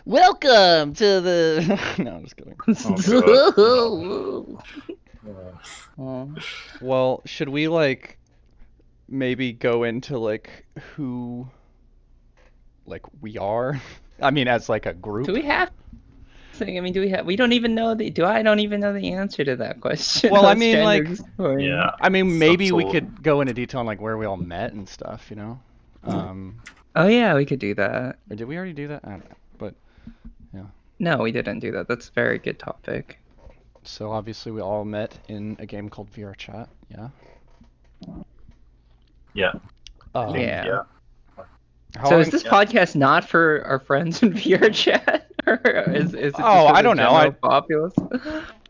Welcome to the. No, I'm just kidding. Oh Well, should we like maybe go into like who like we are? I mean, as like a Do group. we have I mean, do we have? We don't even know the. Do I don't even know the answer to that question. Well, I I was mean, trying to like, explain. Yeah. maybe we So could go into detail on like where we all met and stuff, you know? Um, Oh yeah, we could do that. or did we already do that? I don't know. But yeah. No, we didn't do that. That's a very good topic. So obviously we all met in a game called VRChat. Yeah. yeah, I think Yeah. yeah. How So is long? this Yeah. podcast not for our friends in VRChat, or is it just Oh, for I the don't know. general populace? Oh,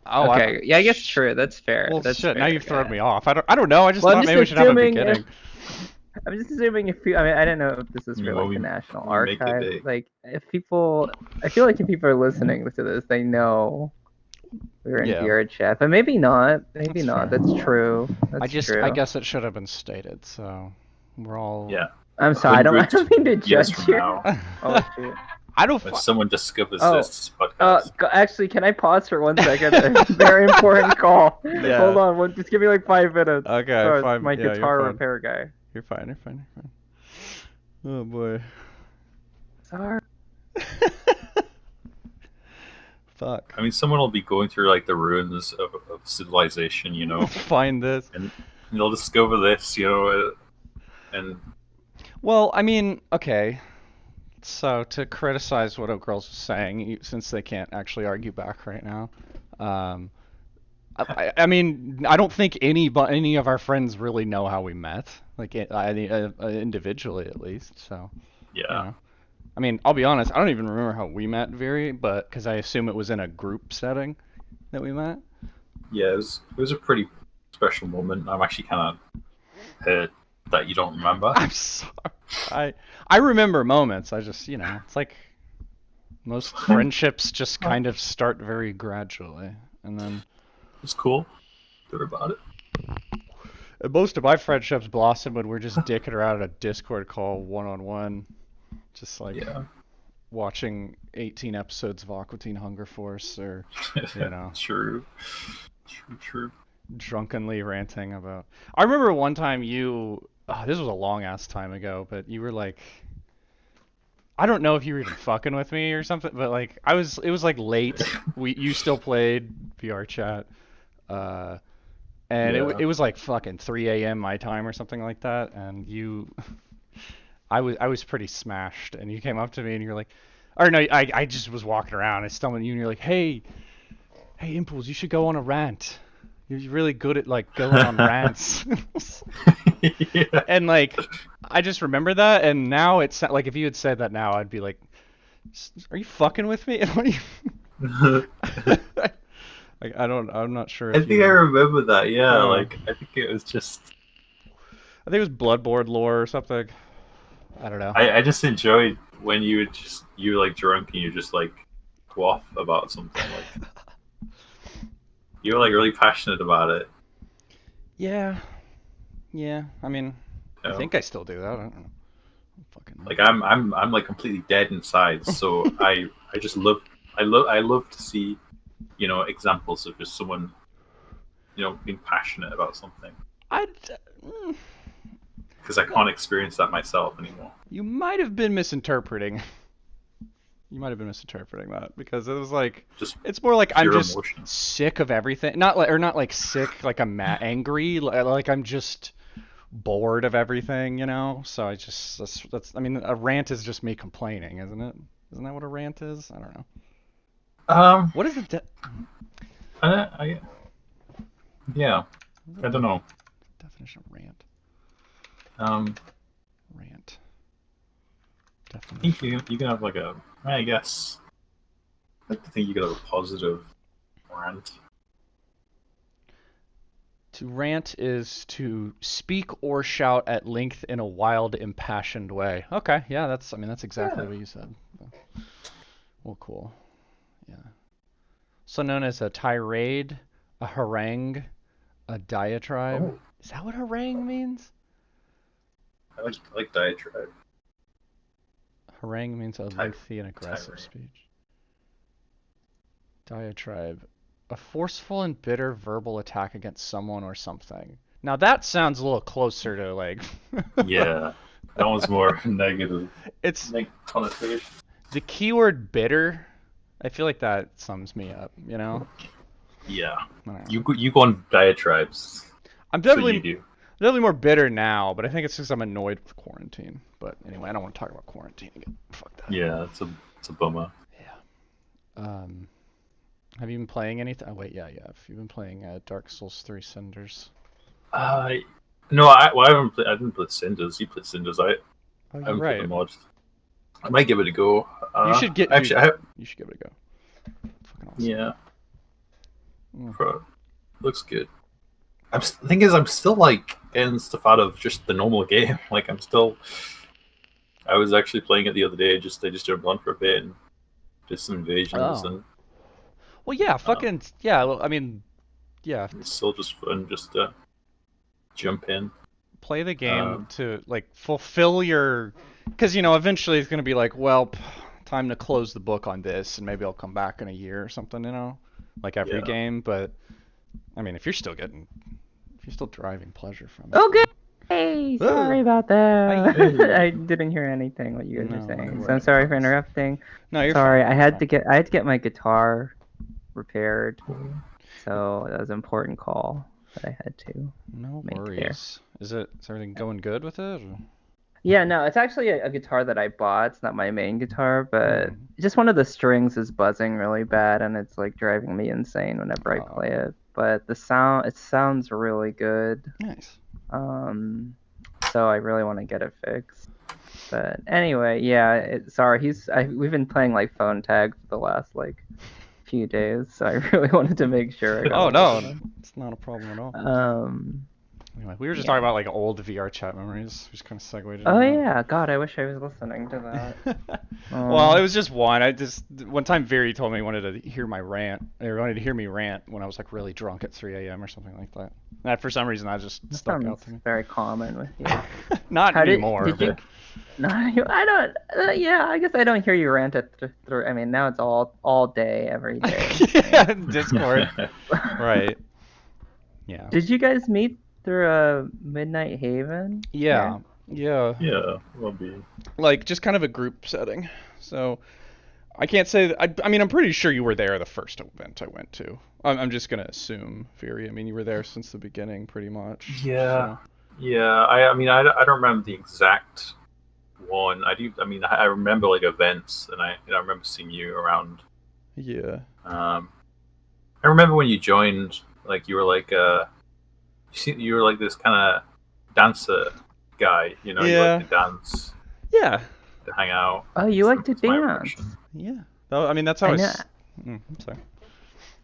I don't. Okay. Yeah, I guess true. That's fair. Well, That's shit. Now fair. you've thrown Yeah. me off. I don't know. I just Well, I'm thought just maybe we should have a assuming beginning. I'm just assuming if I mean, I don't know if this is for Well, like the we National make it Archive. big. Like, if people, I feel like if people are listening to this, they know we're in Yeah. VRChat, but maybe not. Maybe That's not. fair. That's true. That's I true. guess it should have been stated. So we're all. Yeah. I'm sorry. I don't 100 mean to years judge from here. now, Oh shoot. I don't. when someone discovers Oh, this podcast. Actually, can I pause for 1 second? A very important call. Yeah. Hold on. Just give me like 5 minutes. Okay, Sorry, fine. it's my Yeah, guitar you're fine. repair guy. You're fine. You're fine. You're fine. Oh boy. Sorry. Fuck. I mean, someone will be going through like the ruins of civilization, Find this. and they'll discover this, and Well, I mean, okay. So to criticize what oGURLz is saying, since they can't actually argue back right now, um, I mean, I don't think any of our friends really know how we met, like individually at least. So, you yeah, know. I mean, I'll be honest, I don't even remember how we met, Viri, but because I assume it was in a group setting that we met. yeah. It was a pretty special moment. I'm actually kind of hurt that you don't remember. I'm sorry. I remember moments. I just, it's like most friendships just kind of start very gradually, and then It's cool. Good about it. most of my friendships blossom when we're just dicking around at a Discord call one-on-one, just like Yeah. watching 18 episodes of Aqua Teen Hunger Force, or True. True. drunkenly ranting about. I remember one time this was a long ass time ago, but you were like, I don't know if you were even fucking with me or something, but like it was like late. You still played VRChat, and Yeah. it was like fucking 3 a.m. my time or something like that, and I was pretty smashed, and you came up to me and you're like, or no, I just was walking around, I stumbled on you and you're like, hey Imples, you should go on a rant. You're really good at like going on rants. Yeah. And like, I just remember that, and now it's like if you had said that now, I'd be like, "Are you fucking with me?" Like, I'm not sure. I think I remember that. Yeah, Oh. like I think it was just. I think it was Bloodborne lore or something. I don't know. I just enjoyed when you were like drunk and you just like go off about something like. You were like really passionate about it. Yeah. I mean, You I know? think I still do that. I don't know. Fucking. Like I'm like completely dead inside. So I love to see, examples of just someone, being passionate about something. Because I can't experience that myself anymore. You might have been misinterpreting. You might have been misinterpreting that, because it was like, Just it's more like I'm pure just emotion. sick of everything. Not like sick, like I'm angry. Like I'm just bored of everything, So I just that's I mean, a rant is just me complaining, isn't it? Isn't that what a rant is? I don't know. What is the Yeah, I don't know. definition of rant? Rant. I Definition. think you can have like I guess. I like to think you could have a positive rant. To rant is to speak or shout at length in a wild, impassioned way. Okay, yeah, that's exactly what you said. Well, cool. Yeah. So known as a tirade, a harangue, a diatribe. Oh, Is that what harangue means? I like diatribe. Harangue means a lengthy and aggressive tirade. speech. Diatribe. A forceful and bitter verbal attack against someone or something. Now that sounds a little closer to like... Yeah, that one's more negative. It's Connotation. the keyword bitter. I feel like that sums me up, you know? Yeah, I don't know. you go on diatribes. I'm So you definitely do. definitely more bitter now, but I think it's because I'm annoyed with quarantine. But anyway, I don't want to talk about quarantine again. Fuck that. Yeah, it's a bummer. Yeah. Have you been playing anything? Oh wait, yeah, yeah. Have you been playing Dark Souls 3 Cinders? No, I haven't played. I didn't play Cinders. You played Cinders. I Oh, you're haven't played the right. mod. I might give it a go. You should get. Actually, You should give it a go. Fucking awesome. yeah. Mm. Looks good. The thing is, I'm still like getting stuff out of just the normal game. Like I was actually playing it the other day. I just jumped on for a bit and did some invasions, Oh. and Well, yeah, fucking yeah. Well, I mean, yeah. it's still just fun just to jump in. Play the game to like fulfill your, because you know eventually it's gonna be like, well, time to close the book on this, and maybe I'll come back in a year or something, you know, like every Yeah. game. But I mean, if you're still driving pleasure from it. Okay. Hey, sorry about that. Hi. I didn't hear anything what you guys No, were saying, no so I'm sorry for interrupting. No, you're Sorry, fine. I had to get my guitar repaired, so that was an important call that I had to. No make worries. Is everything going good with it? Or? Yeah, no, it's actually a guitar that I bought. It's not my main guitar, but Mhm. just one of the strings is buzzing really bad, and it's like driving me insane whenever I Oh. play it. But it sounds really good. Nice. So I really want to get it fixed. But anyway, yeah, sorry, we've been playing like phone tag for the last like few days, so I really wanted to make sure I got Oh all no, of them. it's not a problem at all. Um, Anyway, we were just yeah. talking about like old VRChat memories. We just kind of segued into Oh that. yeah, God, I wish I was listening to that. Well, it was just one. One time Viri told me he wanted to hear my rant, or wanted to hear me rant when I was like really drunk at 3 a.m. or something like that. And for some reason, that just That stuck out sounds to me. very common with you. Not anymore. Did you? No, I don't. Yeah, I guess I don't hear you rant at through. I mean, now it's all day, every day. Yeah, Discord. Right. Yeah. Did you guys meet through Midnight Haven? Yeah. Yeah. Yeah, will be. Like just kind of a group setting. So I can't say that, I mean, I'm pretty sure you were there the first event I went to. I'm just gonna assume, Viri. I mean, you were there since the beginning, pretty much. Yeah. So. Yeah, I mean, I don't remember the exact one. I do. I mean, I remember like events, and I remember seeing you around. Yeah. I remember when you joined. Like you were like you were like this kind of dancer guy. You know, you Yeah. like to dance, Yeah. to hang out. Oh, you like to That's my dance? impression. Yeah. I mean, that's how I I know. s- I'm sorry.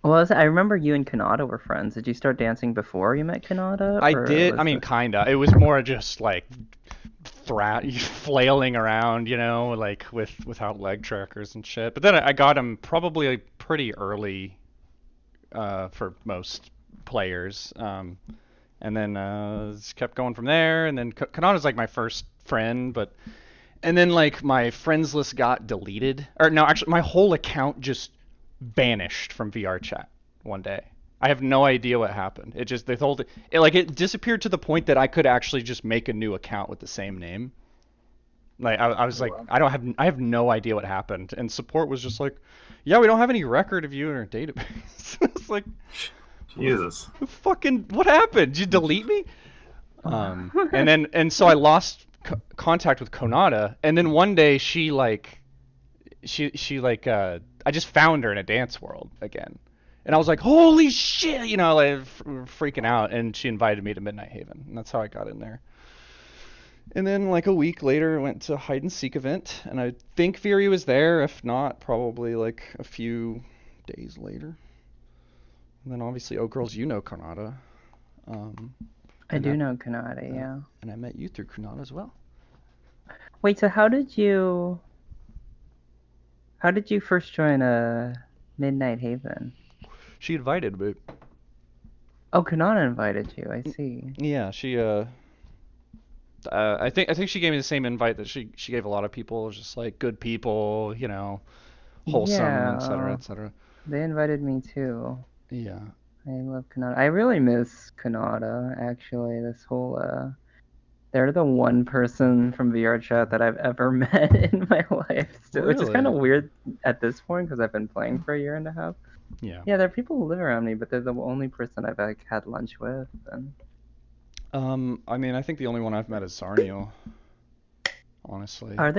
Well, I remember you and Kanata were friends. Did you start dancing before you met Kanata? I or did. was I mean, this- kinda. It was more just like flailing around, you know, like without leg trackers and shit. But then I got him probably pretty early for most players. And then just kept going from there. And then Kanata's like my first friend, and then like my friends list got deleted. Or no, actually, my whole account just vanished from VRChat one day. I have no idea what happened. It disappeared to the point that I could actually just make a new account with the same name. Like I was like, I have no idea what happened. And support was just like, yeah, we don't have any record of you in our database. It's like, Jesus. what happened? Did you delete me? And so I lost contact with Konata, and then one day she I just found her in a dance world again, and I was like, holy shit, you know, like freaking out, and she invited me to Midnight Haven, and that's how I got in there. And then like a week later, I went to a hide and seek event, and I think Viri was there. If not, probably like a few days later. And then obviously, oGURLz, you know Konata. I do know Kanata, yeah. And I met you through Konata as well. Wait, so how did you first join Midnight Haven? She invited me. Oh, Kanata invited you. I see. Yeah, she I think she gave me the same invite that she gave a lot of people. It was just like good people, wholesome, etc., Yeah, etc. they invited me too. Yeah. I love Canada. I really miss Canada, actually. This whole they're the one person from VRChat that I've ever met in my life, still, which is kind Really? of weird at this point because I've been playing for a year and a half. Yeah. Yeah, there are people who live around me, but they're the only person I've like had lunch with. And I mean, I think the only one I've met is Zarniel, honestly. are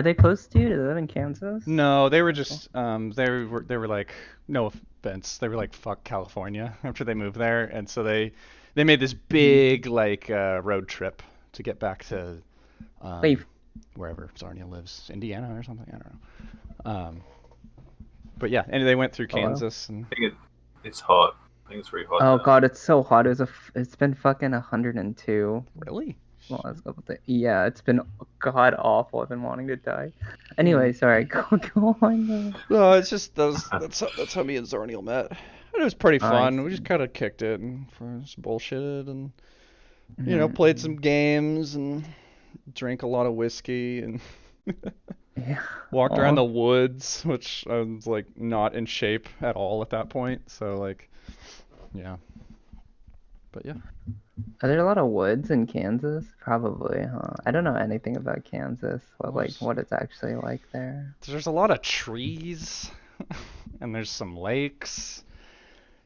they close to you? Do they live in Kansas? No, they were Also? just they were like, no offense, they were like fuck California after they moved there, and so they made this big like road trip to get back to Wait, wherever Zarnia lives, Indiana or something, I don't know. But yeah, and they went through hello? Kansas and I think it's hot. I think it's very hot Oh there. God, it's so hot. It's been fucking 102. really. Well, Shit. let's go with it. Yeah, it's been god awful. I've been wanting to die. Hmm. Anyway, sorry. Go on though. No, it's just that's how me and Zarniel met. And it was pretty I fun. We just see. kind of kicked it and just bullshitted and played some Mhm. games and drank a lot of whiskey and Yeah. walked around Oh, the woods, which I was like not in shape at all at that point. So like, yeah. But yeah, are there a lot of woods in Kansas? Probably, huh? I don't know anything about Kansas. well, What it's actually like there. there's a lot of trees and there's some lakes.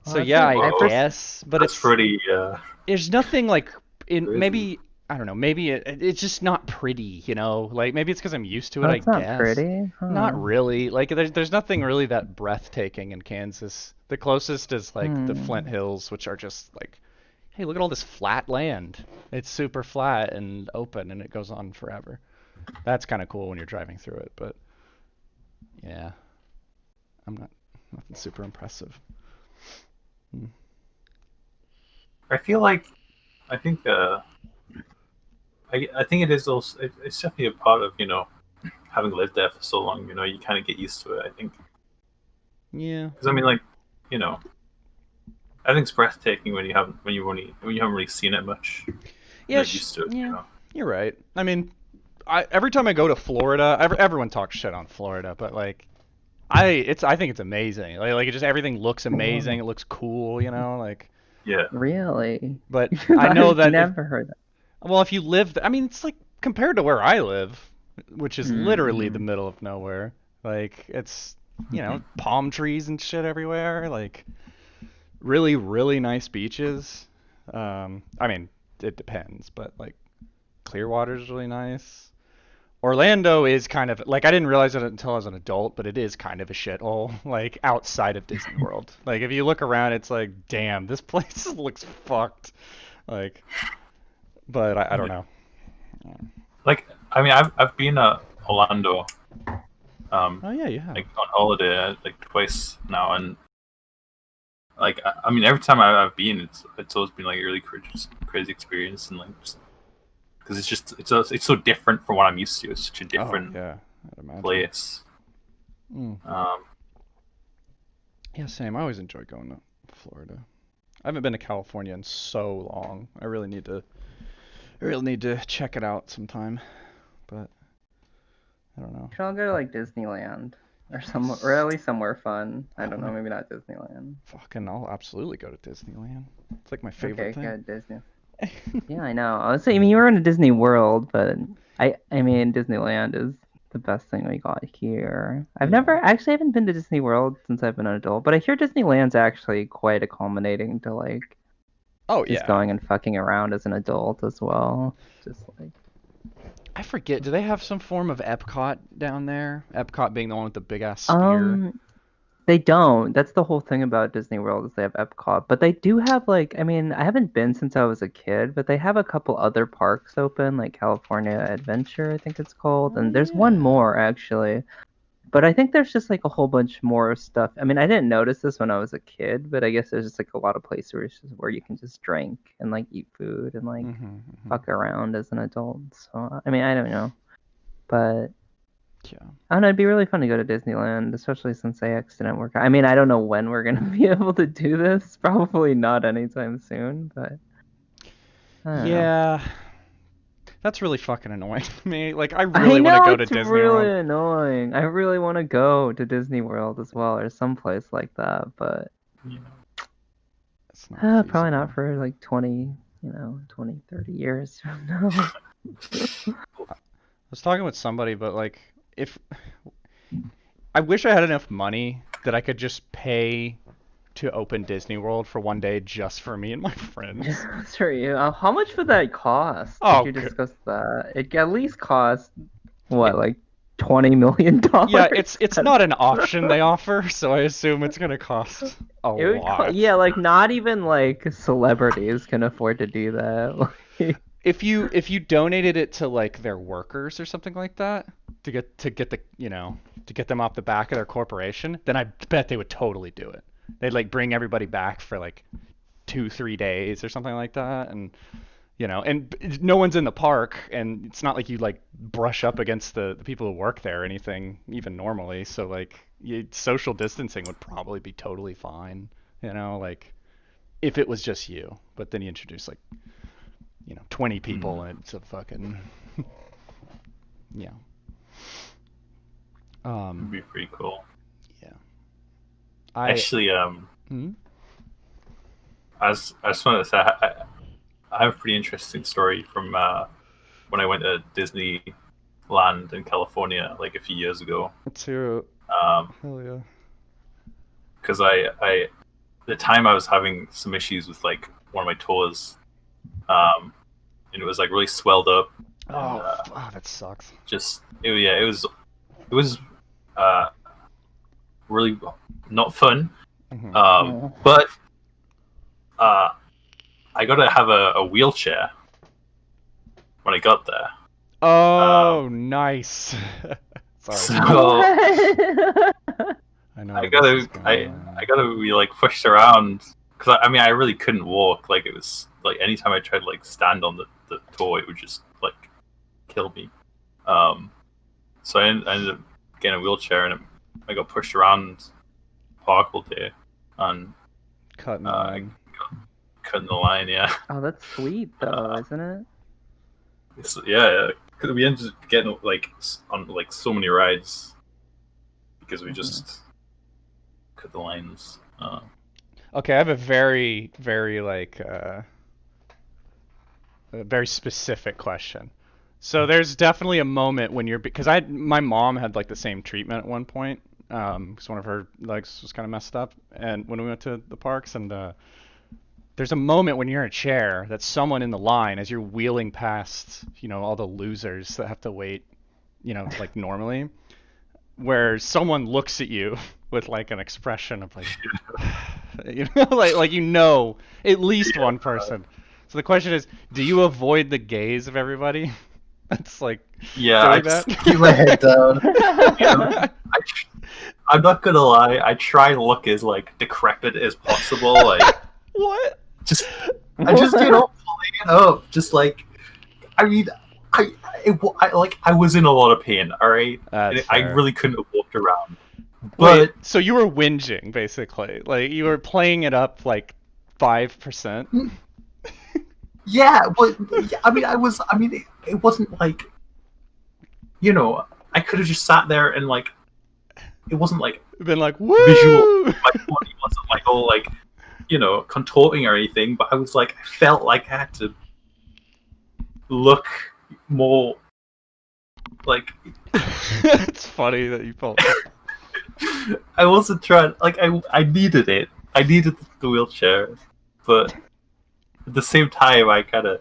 Well, So yeah, I I first. guess, but That's it's pretty there's nothing like in crazy. maybe I don't know, maybe it's just not pretty, Like maybe it's because I'm used to it, Oh, I it's not guess. pretty, Not huh? really. Like there's nothing really that breathtaking in Kansas. The closest is like the Flint Hmm. Hills, which are just like, hey, look at all this flat land. It's super flat and open and it goes on forever. That's kind of cool when you're driving through it, but yeah, I'm not nothing super impressive. Hmm. I feel like I think I think it is also it's definitely a part of having lived there for so long. You kind of get used to it. I think Yeah. because I mean like you know I think it's breathtaking when you haven't really seen it much. You're Yeah, not used to it. yeah. You're right. I mean, every time I go to Florida, everyone talks shit on Florida, but like I think it's amazing. Like it just everything looks amazing. It looks cool, like. Yeah. Really? But I know I've that never heard that. if you live, I mean, it's like compared to where I live, which is literally the Mm-hmm. middle of nowhere. Like it's palm trees and shit everywhere. Like really really nice beaches. I mean, it depends, but like Clearwater's really nice. Orlando is kind of like I didn't realize it until I was an adult, but it is kind of a shithole, like outside of Disney World. Like if you look around, it's like, damn, this place looks fucked. Like, but I don't Yeah. know. Like I mean I've been to Orlando Oh yeah, you have. like on holiday like twice now, and like I mean every time I've been it's always been like a really crazy experience, and like just because it's so different from what I'm used to. It's such a Oh different yeah, I'd imagine. place. Mm. Um, Yeah, same. I always enjoy going to Florida. I haven't been to California in so long. I really need to check it out sometime, but I don't know. Should all go to like Disneyland or at least somewhere fun. I don't know, maybe not Disneyland. Fucking, I'll absolutely go to Disneyland. It's like my favorite Okay, thing. good, Disney. Yeah, I know. I was saying, I mean, you were in a Disney World, but I mean, Disneyland is the best thing we got here. Yeah. I haven't been to Disney World since I've been an adult, but I hear Disneyland's actually quite accommodating to like Oh just yeah. going and fucking around as an adult as well. Just like, I forget. Do they have some form of Epcot down there? Epcot being the one with the big ass sphere. um, they don't. That's the whole thing about Disney World is they have Epcot, but they do have like, I mean, I haven't been since I was a kid, but they have a couple other parks open, like California Adventure, I think it's called, Oh and there's one yeah. more actually. But I think there's just like a whole bunch more stuff. I mean, I didn't notice this when I was a kid, but I guess there's just like a lot of places where you can just drink and like eat food and like Mhm. Mhm. fuck around as an adult. So I mean, I don't know, but Yeah. I don't know. It'd be really fun to go to Disneyland, especially since AX didn't work. I mean, I don't know when we're gonna be able to do this. Probably not anytime soon, but I don't know. Yeah. That's really fucking annoying to me. Like, I I really want to know go to it's Disney really World. annoying. I really want to go to Disney World as well, or someplace like that, but Yeah. It's not probably not feasible. for like 20, 20, 30 years from now. I was talking with somebody, but like, if I wish I had enough money that I could just pay to open Disney World for one day just for me and my friends. Just for you. How much would that cost? Did Oh, you discuss that? It at least cost what, like $20 million? yeah, it's not an option they offer, so I assume it's gonna cost a It would lot. yeah, like not even like celebrities can afford to do that. Like, If you donated it to like their workers or something like that to get them off the back of their corporation, then I bet they would totally do it. They'd like bring everybody back for like 2-3 days or something like that, and no one's in the park, and it's not like you like brush up against the people who work there or anything, even normally. So like, social distancing would probably be totally fine, like if it was just you. But then you introduce like 20 people, and it's a fucking yeah. It'd be pretty cool. Yeah. Actually, Hmm? I just wanted to say I have a pretty interesting story from when I went to Disneyland in California like a few years ago. Let's hear it. Um, Hell yeah. because I the time I was having some issues with like one of my toes, and it was like really swelled up. And, That sucks. it was uh, really not fun. Mhm. But I got to have a wheelchair when I got there. Oh, nice. Sorry. So I know I where gotta this is going. I gotta be like pushed around because I mean I really couldn't walk. Like it was like anytime I tried to like stand on the toy, it would just like kill me. So I ended up getting a wheelchair, and I got pushed around park all day, and Cutting the I line. got cut in the line. Yeah, oh, that's sweet though, isn't it? yeah. Because we ended up getting like on like so many rides because we just cut the lines. Okay, I have a very, very like a very specific question. So there's definitely a moment when because my mom had like the same treatment at one point, because one of her legs was kind of messed up, and when we went to the parks, and there's a moment when you're in a chair that someone in the line, as you're wheeling past, all the losers that have to wait, like normally, where someone looks at you with like an expression of like, like at least one person. So the question is, do you avoid the gaze of everybody that's like Yeah, I doing just that? keep my head down. I'm not gonna lie. I try to look as like decrepit as possible. Like What? just I just pulling it up. Just like I mean, I was in a lot of pain. All right, That's and I fair. really couldn't have walked around. Wait, But so you were whinging basically, like you were playing it up like 5%. yeah, but I mean, I was. I mean, it wasn't like I could have just sat there and like it wasn't like Been like, visual. woo! My body wasn't like all like contorting or anything, but I was like, I felt like I had to look more like It's funny that you felt. I wasn't trying. Like I needed it. I needed the wheelchair, but at the same time, I kind of.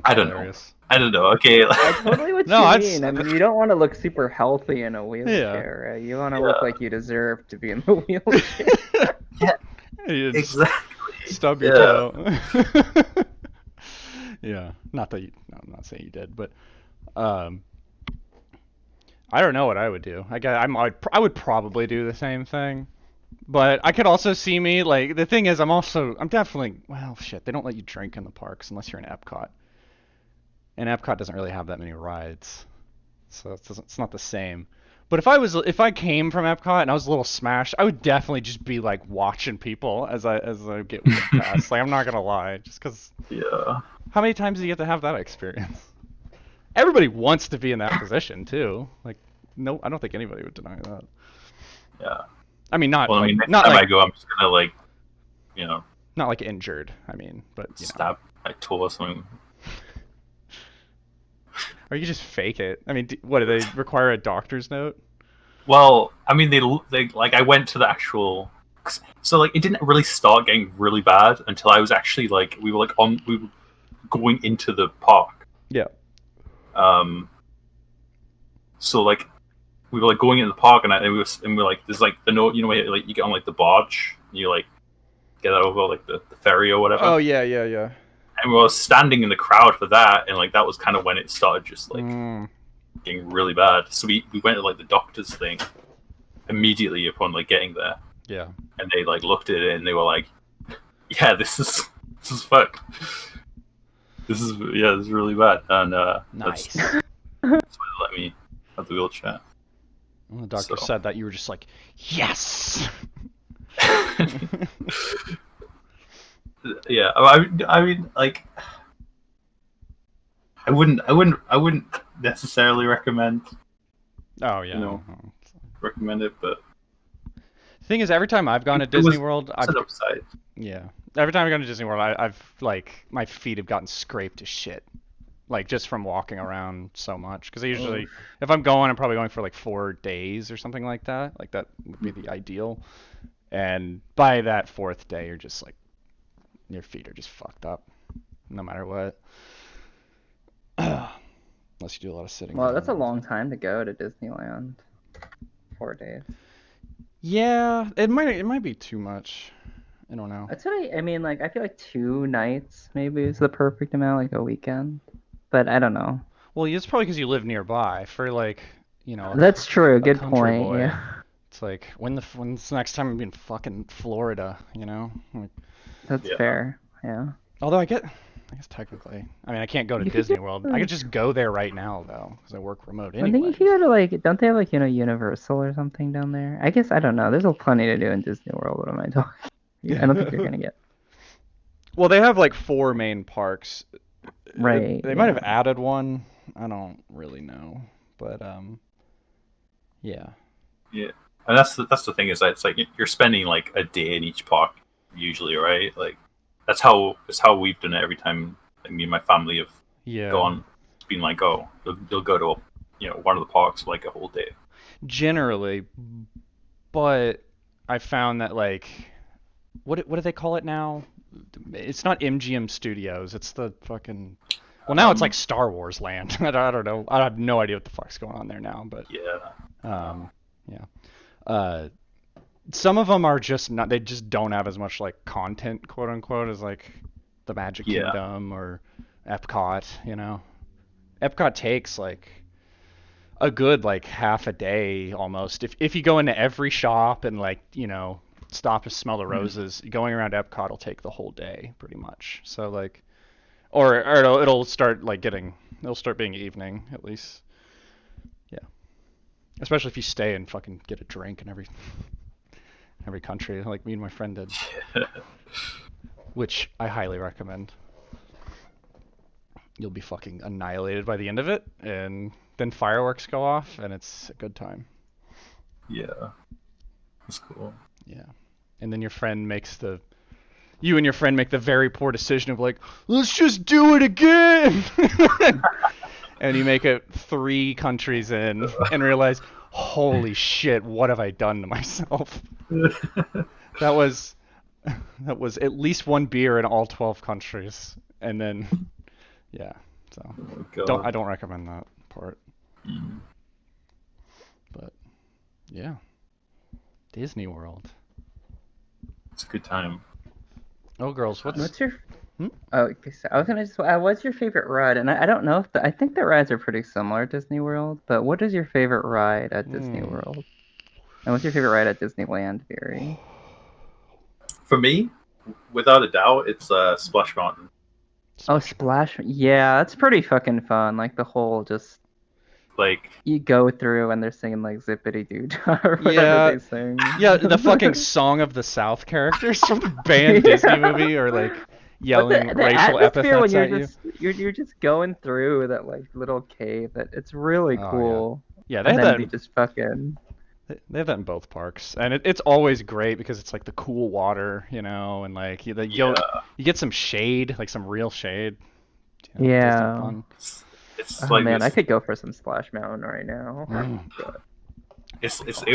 I don't know. I don't know. Okay. I totally what No, you mean. I mean, you don't want to look super healthy in a wheelchair, right? You want to look like you deserve to be in the wheelchair. Yeah. You just Exactly. stub your toe. Yeah. Not that no, I'm not saying you did, but I don't know what I would do. I would probably do the same thing. But I could also see me like the thing is I'm definitely well shit, they don't let you drink in the parks unless you're in Epcot. And Epcot doesn't really have that many rides. so it's not the same. But if I came from Epcot and I was a little smashed, I would definitely just be like watching people as I get whipped past. Like I'm not gonna lie, just because. Yeah. How many times do you get to have that experience? Everybody wants to be in that position too. Like no, I don't think anybody would deny that. Yeah. I mean, not Well, I like mean, next not time I like go, I'm just gonna like, you know, not like injured. I mean, but you know. stab my toe or something. Or you just fake it. I mean, what do they require a doctor's note? Well, I mean, they like I went to the actual. So like it didn't really start getting really bad until I was actually like we were going into the park. Yeah. So like we were like going in the park and we were like there's like the note where like you get on like the barge and you like get over like the ferry or whatever. Oh yeah, yeah, yeah. And we were standing in the crowd for that, and like that was kind of when it started just like getting really bad. So we went to like the doctor's thing immediately upon like getting there. Yeah. And they like looked at it and they were like, "Yeah, this is fucked. This is really bad." And Nice. that's why they let me have the wheelchair. When the doctor said that, you were just like, yes. Yeah, I mean, like, I wouldn't necessarily recommend. Oh yeah. You know, recommend it, but the thing is, every time I've gone to Disney World, I've an upside. Yeah, every time I've gone to Disney World, I've like my feet have gotten scraped to shit, like just from walking around so much. Because I usually, if I'm going, I'm probably going for like 4 days or something like that. Like that would be the ideal. And by that 4th day, you're just like, your feet are just fucked up, no matter what. Unless you do a lot of sitting. Well, that's a long time to go to Disneyland. 4 days. Yeah, it might be too much. I don't know. That's what I mean. Like, I feel like 2 nights maybe is the perfect amount, like a weekend. But I don't know. Well, it's probably because you live nearby. For like, you know. That's true. A Good country point. boy. Yeah. It's like when's the next time I'm in fucking Florida? You know. Like, That's fair. Yeah. although I guess technically, I mean I can't go to Disney World. I could just go there right now though, because I work remote I think anyway. you could go to like, don't they have like Universal or something down there? I guess I don't know. There's plenty to do in Disney World. What am I talking? I don't think you're gonna get. Well, they have like 4 main parks. Right. They might have added one. I don't really know, but yeah. Yeah, and that's the thing is that it's like you're spending like a day in each park usually, right? Like that's how we've done it every time. Like, me and my family have gone. It's been like, oh, you'll go to one of the parks for like a whole day. Generally, but I found that like what do they call it now? It's not MGM Studios. It's the fucking. Well, now it's like Star Wars Land. I don't know. I have no idea what the fuck's going on there now, but yeah. Yeah. Some of them are just not. They just don't have as much like content, quote unquote, as like the Magic Kingdom or Epcot. You know, Epcot takes like a good like half a day almost. If you go into every shop and like stop to smell the roses, going around Epcot will take the whole day pretty much. So like, or it'll start like it'll start being evening at least. Yeah. Especially if you stay and fucking get a drink in every country, like me and my friend did. Which I highly recommend. You'll be fucking annihilated by the end of it, and then fireworks go off, and it's a good time. Yeah. That's cool. Yeah. And then you and your friend make the very poor decision of like, let's just do it again! And you make it 3 countries in and realize, holy shit, what have I done to myself? That was at least 1 beer in all 12 countries, and then yeah. So I don't recommend that part. But yeah, Disney World. It's a good time. oGURLz, what's your? Oh, so I was gonna just. What's your favorite ride? And I don't know if I think the rides are pretty similar at Disney World. But what is your favorite ride at Disney World? And what's your favorite ride at Disneyland, Viri? For me, without a doubt, it's Splash Mountain. Oh, Splash! Yeah, that's pretty fucking fun. Like the whole just Like, You go through and they're singing like Zippity Doo Dah or whatever Yeah. they sing. Yeah, the fucking Song of the South characters from the banned Disney movie are like But yelling the racial atmosphere when epithets you're at you. just you're just going through that like little cave, that it's really Oh yeah. cool. Yeah, they And have then that. they just fucking They have that in both parks, and it's always great because it's like the cool water, you know, and like yeah, you get some shade, like some real shade. You know, Disney yeah. fun. it's Oh like man, I this. could go for some Splash Mountain right now. Mm. It's Awesome.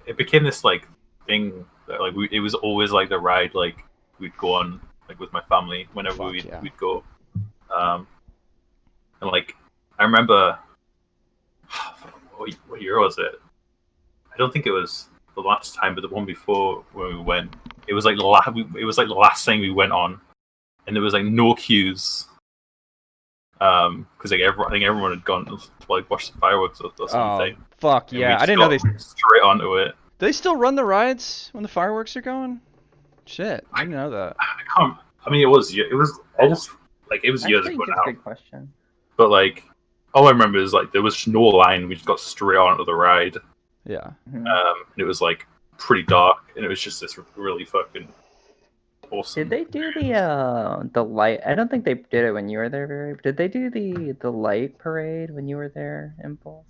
it became this like thing that like it was always like the ride like we'd go on like with my family whenever Fuck yeah. we'd go. And like I remember what year was it? I don't think it was the last time, but the one before when we went, it was like it was like the last thing we went on, and there was like no queues. Because like I think everyone had gone to like watch the fireworks or Oh, something. fuck And yeah. we I just didn't know got straight onto it. do they still run the rides when the fireworks are going? Shit, I didn't know that. I can't. I mean, it was I just like it was years Actually, ago just now. good question. But like all I remember is like there was no line. We just got straight onto the ride. Yeah. Mhm. And it was like pretty dark, and it was just this really fucking awesome. Did they do the light? I don't think they did it when you were there, Viri. Did they do the light parade when you were there, Impulse?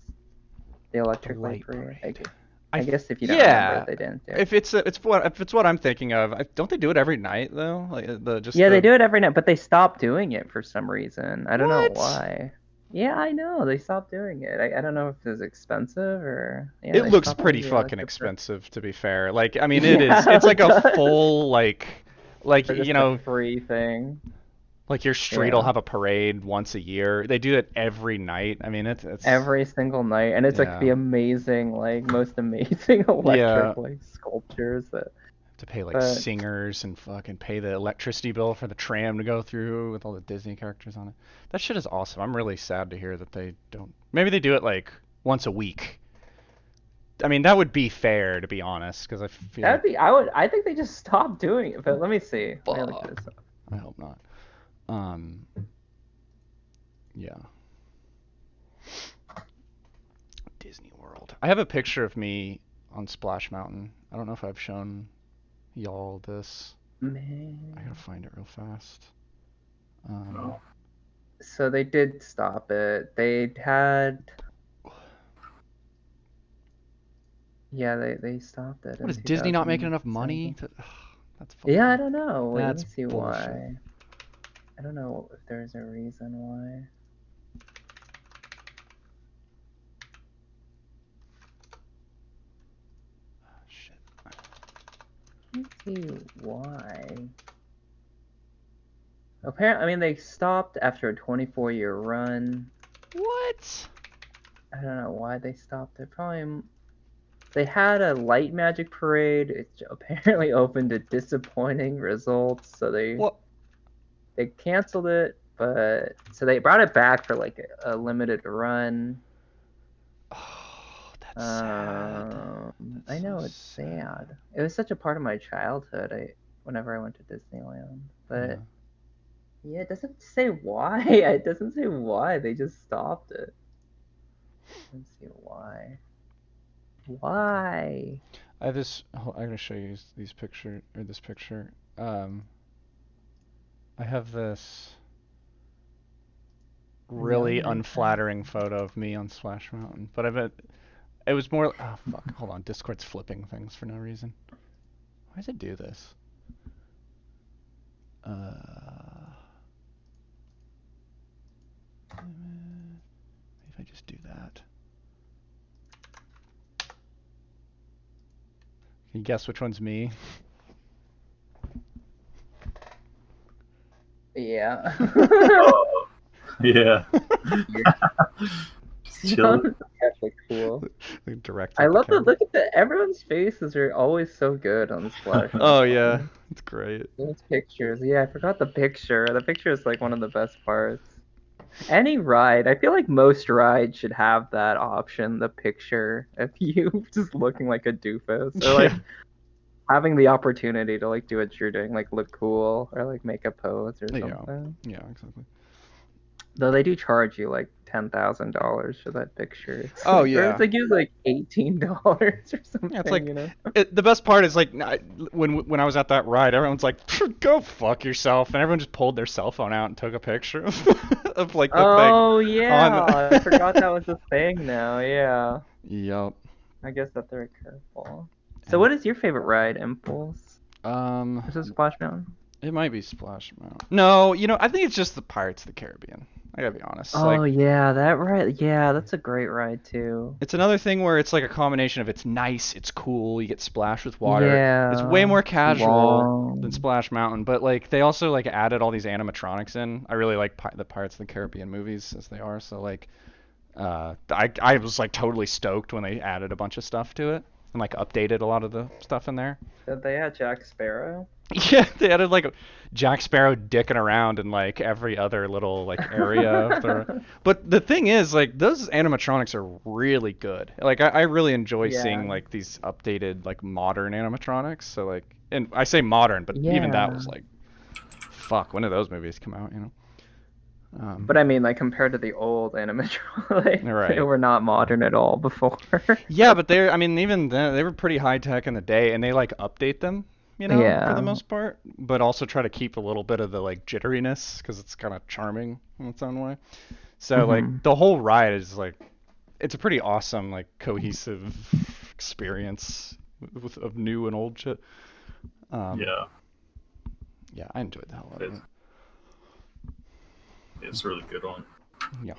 The The electric light light parade. parade. I guess if you don't remember it, they didn't do it. If it's what I'm thinking of, don't they do it every night though? Like Yeah, they do it every night, but they stopped doing it for some reason. I don't know What? why. Yeah, I know they stopped doing it. I don't know if it was expensive or yeah. It They looks stopped pretty doing the fucking electric parade. expensive to be fair. Like I mean it is. Yeah, It's like it a does. full like For you just know a free thing. like your street will Yeah. have a parade once a year. They do it every night. I mean it's Every single night, and it's like yeah. the amazing, like most amazing Yeah. electric like sculptures that. To pay like But singers and fucking pay the electricity bill for the tram to go through with all the Disney characters on it. That shit is awesome. I'm really sad to hear that they don't. Maybe they do it like once a week. I mean, that would be fair to be honest, because I feel that'd like be, I think they just stopped doing it. But let me see. Let me look fuck. this up. I hope not. Um, yeah. Disney World. I have a picture of me on Splash Mountain. I don't know if I've shown y'all this. I Man. gotta find it real fast. No. So they did stop it. They had. Yeah, they stopped it What in is Disney not making enough 2017. money? That's fucking. Yeah, I don't know. Wait, let me That's see bullshit. why. I don't know if there's a reason why. Shit. Let me see why. Apparently, I mean, they stopped after a 24-year run. What? I don't know why they stopped it. Probably they had a light magic parade. It apparently opened to disappointing results, so What? they canceled it. But so they brought it back for like a limited run. Oh, that's sad. That's I so know it's sad. It was such a part of my childhood. Whenever I went to Disneyland, but yeah, it doesn't say why. It doesn't say why. They just stopped it. Let's see why. Why? I have this. I'm gonna show you these picture or this picture. I have this really No, unflattering photo of me on Splash Mountain, but I bet it was more. Oh fuck! Hold on, Discord's flipping things for no reason. Why does it do this? Maybe if I just do that. Can you guess which one's me? Yeah. Oh, yeah. Chill. That's actually cool. Direct. I with the love the camera. look at the everyone's faces are always so good on Splash. Oh yeah, it's great. Those pictures. Yeah, I forgot the picture. The picture is like one of the best parts. Any ride, I feel like most rides should have that option, the picture of you just looking like a doofus, or like Yeah. having the opportunity to like do what you're doing, like look cool or like make a pose or Yeah. something. Yeah, exactly. Though they do charge you like $10,000 for that picture. It's Oh like, or it's yeah. like you like $18 or Yeah, it's something, like you know? the best part is like when I was at that ride, everyone's like, "Go fuck yourself," and everyone just pulled their cell phone out and took a picture of like the thing Oh on. yeah, I forgot that was a thing now. Yeah, Yup. I guess that's very careful. So, And what is your favorite ride, Impulse? um, Is it Splash Mountain? it might be Splash Mountain. No, I think it's just the Pirates of the Caribbean. I gotta be honest. Oh Like, yeah, that ride. Yeah, that's a great ride too. it's another thing where it's like a combination of it's nice, it's cool, you get splashed with water. It's way Yeah, more it's casual than long. Splash Mountain, but like they also like added all these animatronics in. I really like the Pirates of the Caribbean movies as they are, so like I was like totally stoked when they added a bunch of stuff to it and like updated a lot of the stuff in there. Did they had Jack Sparrow? Yeah, they added like Jack Sparrow dicking around in like every other little like area of the. But the thing is, like those animatronics are really good. Like I really enjoy seeing Yeah, like these updated like modern animatronics. So like, and I say modern, but even that yeah. was like, fuck, when did those movies come out? But I mean, like compared to the old animatronics, they Right. were not modern at all before. Yeah, but I mean, even then, they were pretty high tech in the day, and they like update them, for the Yeah. most part, but also try to keep a little bit of the like jitteriness because it's kind of charming in its own way. So like Hmm. the whole ride is like, it's a pretty awesome like cohesive experience of new and old shit. Um, Yeah, yeah, I enjoyed the hell out of it's, it. it's a really good one. Yeah.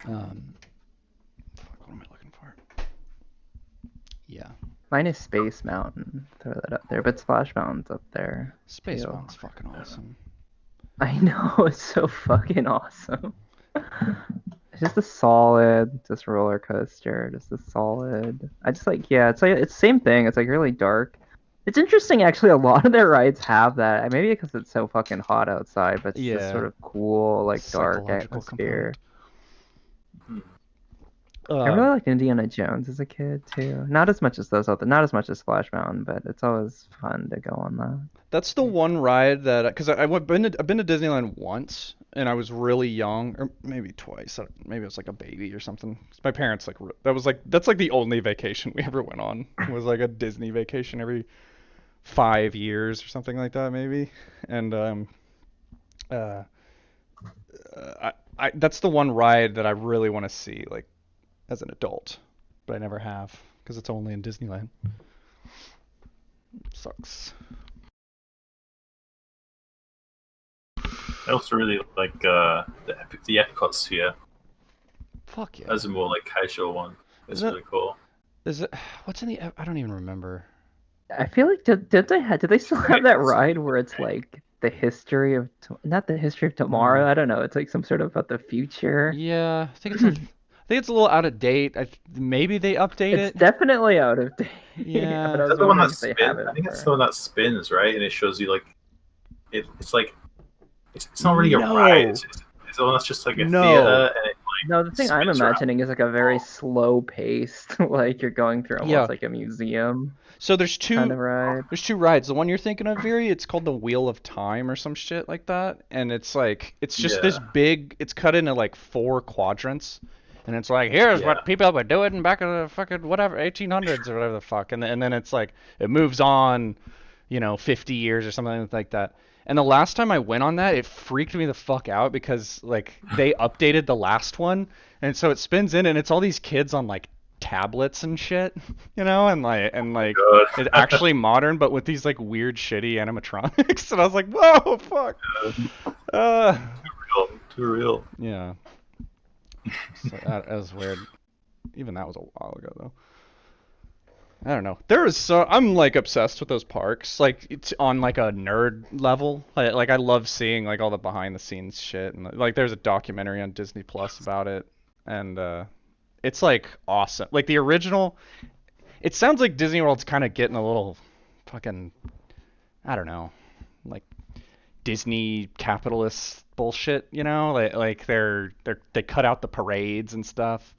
Fuck, what am I looking for? Yeah, Mine is Space Mountain. Throw that up there, but Splash Mountain's up there Space too. Mountain's fucking awesome. I know, it's so fucking awesome. It's just a solid, just roller coaster, just a solid. I just like, yeah, it's the same thing. It's like really dark. It's interesting, actually. A lot of their rides have that. Maybe because it's so fucking hot outside, but it's just Yeah, sort of cool, like dark psychological atmosphere. component. Hmm. I really Um, liked Indiana Jones as a kid too. Not as much as those other, not as much as Splash Mountain, but it's always fun to go on that. That's the one ride that because I've been to Disneyland once and I was really young or maybe twice. Maybe I was like a baby or something. My parents like that's like the only vacation we ever went on was like a Disney vacation every 5 years or something like that maybe. And uh, I that's the one ride that I really want to see like as an adult, but I never have because it's only in Disneyland. Sucks. I also really like the Epcot Sphere Fuck yeah. as a more like casual one. It's Isn't it? really cool. Is it? What's in the? I don't even remember. I feel like did they still have that It's really ride where it's like the history of not the history of tomorrow? Mm. I don't know. It's like some sort of about the future. Yeah, I think it's a little out of date. Maybe they update It's it. definitely out of date, but Yeah. I Is was that the one wondering that if they have spins? it I think it's the for. one that spins, right? And it shows you like it's like it's not really a ride. No. It's the one that's just like a No. theater and it like No, the thing I'm spins around. imagining is like a very slow paced, like you're going through Yeah. almost like a museum So kind of ride. there's two rides. The one you're thinking of, Viri, it's called the Wheel of Time or some shit like that, and it's like it's just this Yeah, big. It's cut into like four quadrants, and it's like here's yeah, what people were doing back in the fucking whatever 1800s or whatever the fuck, and then it's like it moves on, 50 years or something like that. And the last time I went on that, it freaked me the fuck out because like they updated the last one, and so it spins in and it's all these kids on like tablets and shit, and like it's good. actually modern but with these like weird shitty animatronics, and I was like, whoa, fuck. Uh, Too real. yeah, so that was weird. Even that was a while ago though. I don't know. I'm like obsessed with those parks. Like it's on like a nerd level. Like I love seeing like all the behind the scenes shit and like there's a documentary on Disney Plus about it and it's like awesome. Like the original it sounds like Disney World's kind of getting a little fucking I don't know. Like Disney capitalist bullshit, Like they cut out the parades and stuff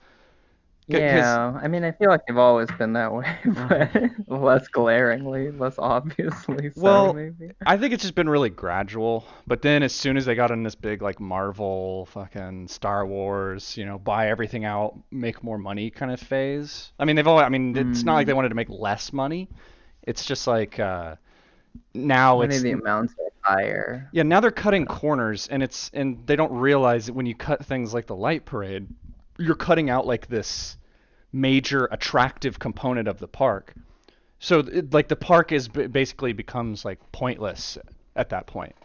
Yeah, I mean, I feel like they've always been that way, but less glaringly, less obviously so, well, maybe. I think it's just been really gradual. But then as soon as they got in this big like Marvel, fucking Star Wars, buy everything out, make more money kind of phase. I mean, I mean, it's not like they Mm, wanted to make less money. It's just like now maybe it's the amounts are higher. yeah, now they're cutting corners, and they don't realize that when you cut things like the light parade, you're cutting out like this major attractive component of the park. So like the park is basically becomes like pointless at that point,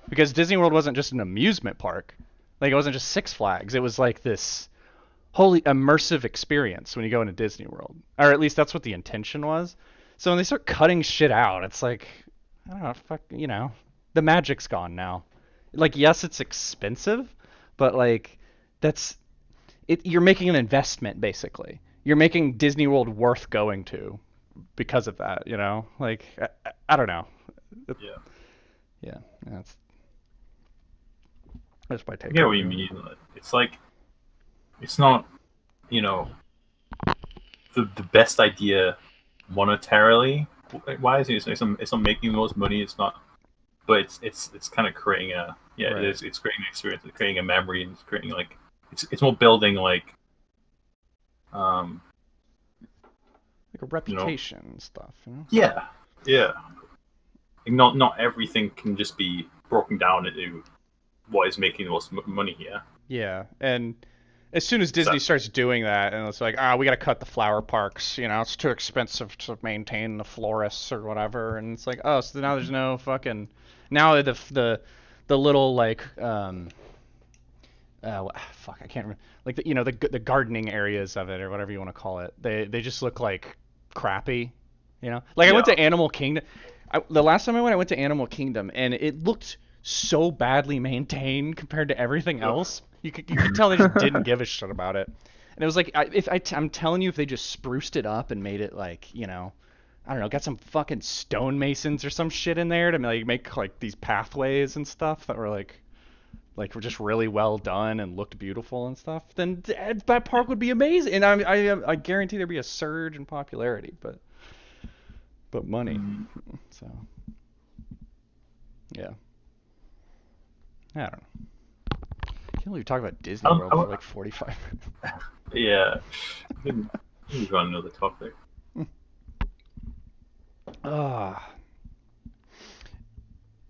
because Disney World wasn't just an amusement park, like it wasn't just Six Flags. It was like this wholly immersive experience when you go into Disney World, or at least that's what the intention was. So when they start cutting shit out, it's like I don't know, fuck, the magic's gone now. Like yes, it's expensive, but like that's it. You're making an investment basically. You're making Disney World worth going to because of that. Like I don't know. Yeah. Yeah, that's my I take get on what it. you mean. It's like it's not, you know, the best idea monetarily wise. It's not making the most money. It's not, but it's kind of creating a Right. it's creating an experience. It's creating a memory, and it's creating like it's more building like um Like a reputation and stuff. yeah, yeah. Like not everything can just be broken down into what is making the most money here. Yeah, and as soon as Disney So starts doing that, and it's like, we got to cut the flower parks. It's too expensive to maintain the florists or whatever. And it's like, oh, so now there's no fucking now the little like fuck, I can't remember, like the gardening areas of it or whatever you want to call it. They just look like crappy. Like I went yeah, to Animal Kingdom. The last time I went to Animal Kingdom, and it looked so badly maintained compared to everything ugh, else. You could tell they just didn't give a shit about it. And it was like, I'm telling you, if they just spruced it up and made it like, I don't know, got some fucking stonemasons or some shit in there to make like these pathways and stuff that were were just really well done and looked beautiful and stuff, then that park would be amazing. And I guarantee there'd be a surge in popularity, but money. mm, So yeah, I don't know. Can't believe we talk about Disney World for like 45 minutes. yeah. Move on to another topic. Ah.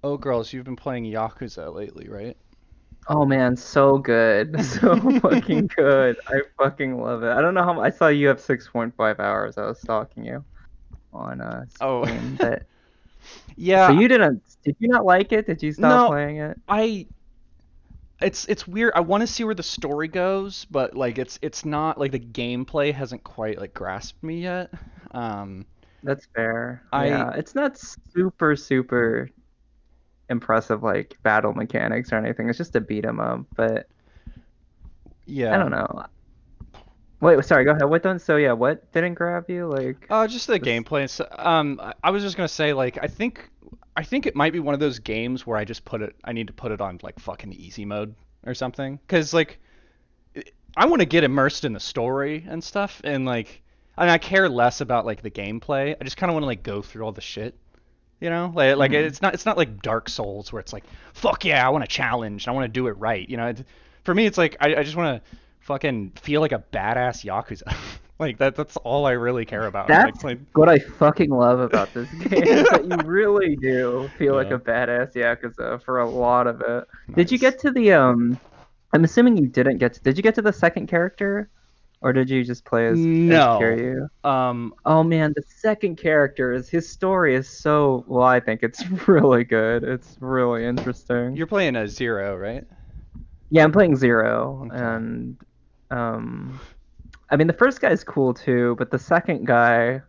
Oh, girls, you've been playing Yakuza lately, right? Oh man, so good. So fucking good. I fucking love it. I don't know how I saw you have 6.5 hours. I was stalking you on Oh, Steam, but so yeah. you did you not like it? Did you stop No, playing it? I. It's weird. I want to see where the story goes, but like it's not like the gameplay hasn't quite like grasped me yet. Um, That's fair. I Yeah, it's not super impressive like battle mechanics or anything. It's just a beat 'em up, but I yeah. don't know. Wait, sorry, go ahead. What don't so yeah, what didn't grab you? Like Just the this gameplay. I was just gonna say like I think it might be one of those games where I need to put it on like fucking easy mode or something, because like I want to get immersed in the story and stuff, and like I care less about like the gameplay. I just kind of want to like go through all the shit. Like mhm. it's not like Dark Souls where it's like fuck yeah, I want to challenge, I want to do it right. For me, it's like I just want to fucking feel like a badass yakuza. Like that's all I really care about. Like That's play. what I fucking love about this game is that you really do feel like Yeah. a badass Yakuza for a lot of it. Did you Nice. get to the I'm assuming you didn't get to, did you get to the second character? Or did you just play as No. Kiryu? Um. Oh man, the second character is his story is so well, I think it's really good. It's really interesting. You're playing a Zero, right? Yeah, I'm playing Zero, Okay. and um, I mean the first guy's cool too, but the second guy,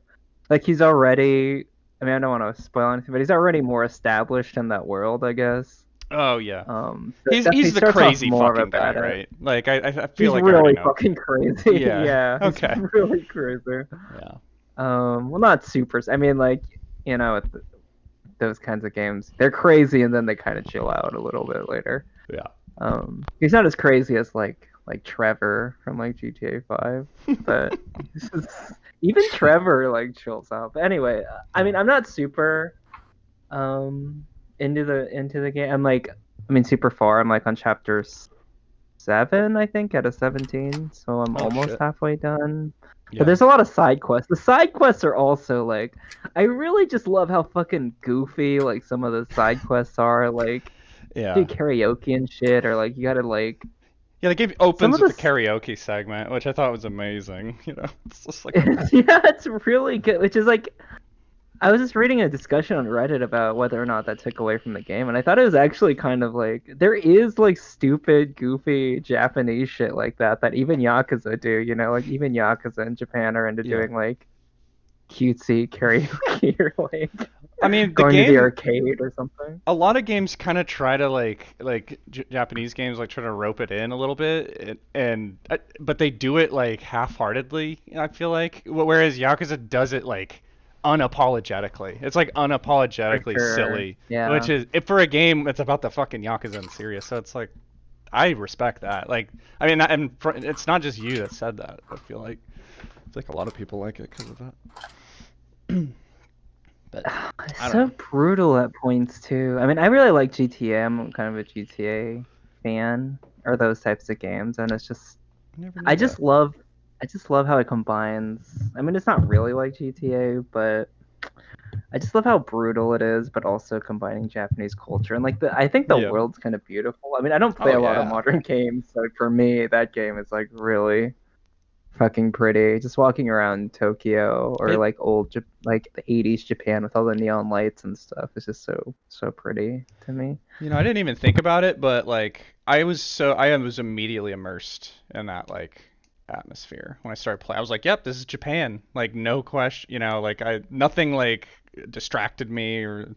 like he's already. I mean, I don't want to spoil anything, but he's already more established in that world, I guess. Oh yeah. So it definitely He's the starts off crazy more of fucking a guy, badass. right? Like I feel He's like I already really know. fucking crazy. Yeah. Yeah, he's Okay. really crazy. Yeah. Well, not super. I mean, like with those kinds of games, they're crazy and then they kind of chill out a little bit later. Yeah. He's not as crazy as like like Trevor from like GTA 5, but even Trevor like chills out. But anyway, I mean, I'm not super into the game. I'm like, I mean, super far. I'm like on chapter 7, I think, out of 17, so I'm Oh almost shit. halfway done. But Yeah. there's a lot of side quests. The side quests are also like, I really just love how fucking goofy like some of the side quests are. Like, do Yeah. karaoke and shit, or like you gotta like Yeah, the game some opens of with the the karaoke segment, which I thought was amazing. It's just like, yeah, it's really good. Which is like, I was just reading a discussion on Reddit about whether or not that took away from the game, and I thought it was actually kind of like there is like stupid, goofy Japanese shit like that even Yakuza do. You know, like even Yakuza in Japan are into yeah. doing like cutesy karaoke or like I mean, the going to the game, arcade or something. a lot of games kind of try to like Japanese games like try to rope it in a little bit, and but they do it like half-heartedly. I feel like, whereas Yakuza does it like unapologetically. It's like For unapologetically sure. silly, which Yeah. is if for a game it's about the fucking Yakuza and serious. So it's like I respect that. Like, I mean, it's not just you that said that. I feel like it's like a lot of people like it because of that. But It's I don't so know. brutal at points too. I mean, I really like GTA. I'm kind of a GTA fan, or those types of games, and it's just I never I knew that. just love I just love how it combines. I mean, it's not really like GTA, but I just love how brutal it is, but also combining Japanese culture and like I think the Yeah. world's kind of beautiful. I mean, I don't play Oh a lot of yeah. modern games, so for me, that game is like really fucking pretty. Just walking around Tokyo or It like like the 80s Japan with all the neon lights and stuff is just so pretty to me. I didn't even think about it, but like I was immediately immersed in that like atmosphere when I started playing. I was like, "Yep, this is Japan." Like no question, like I nothing like distracted me or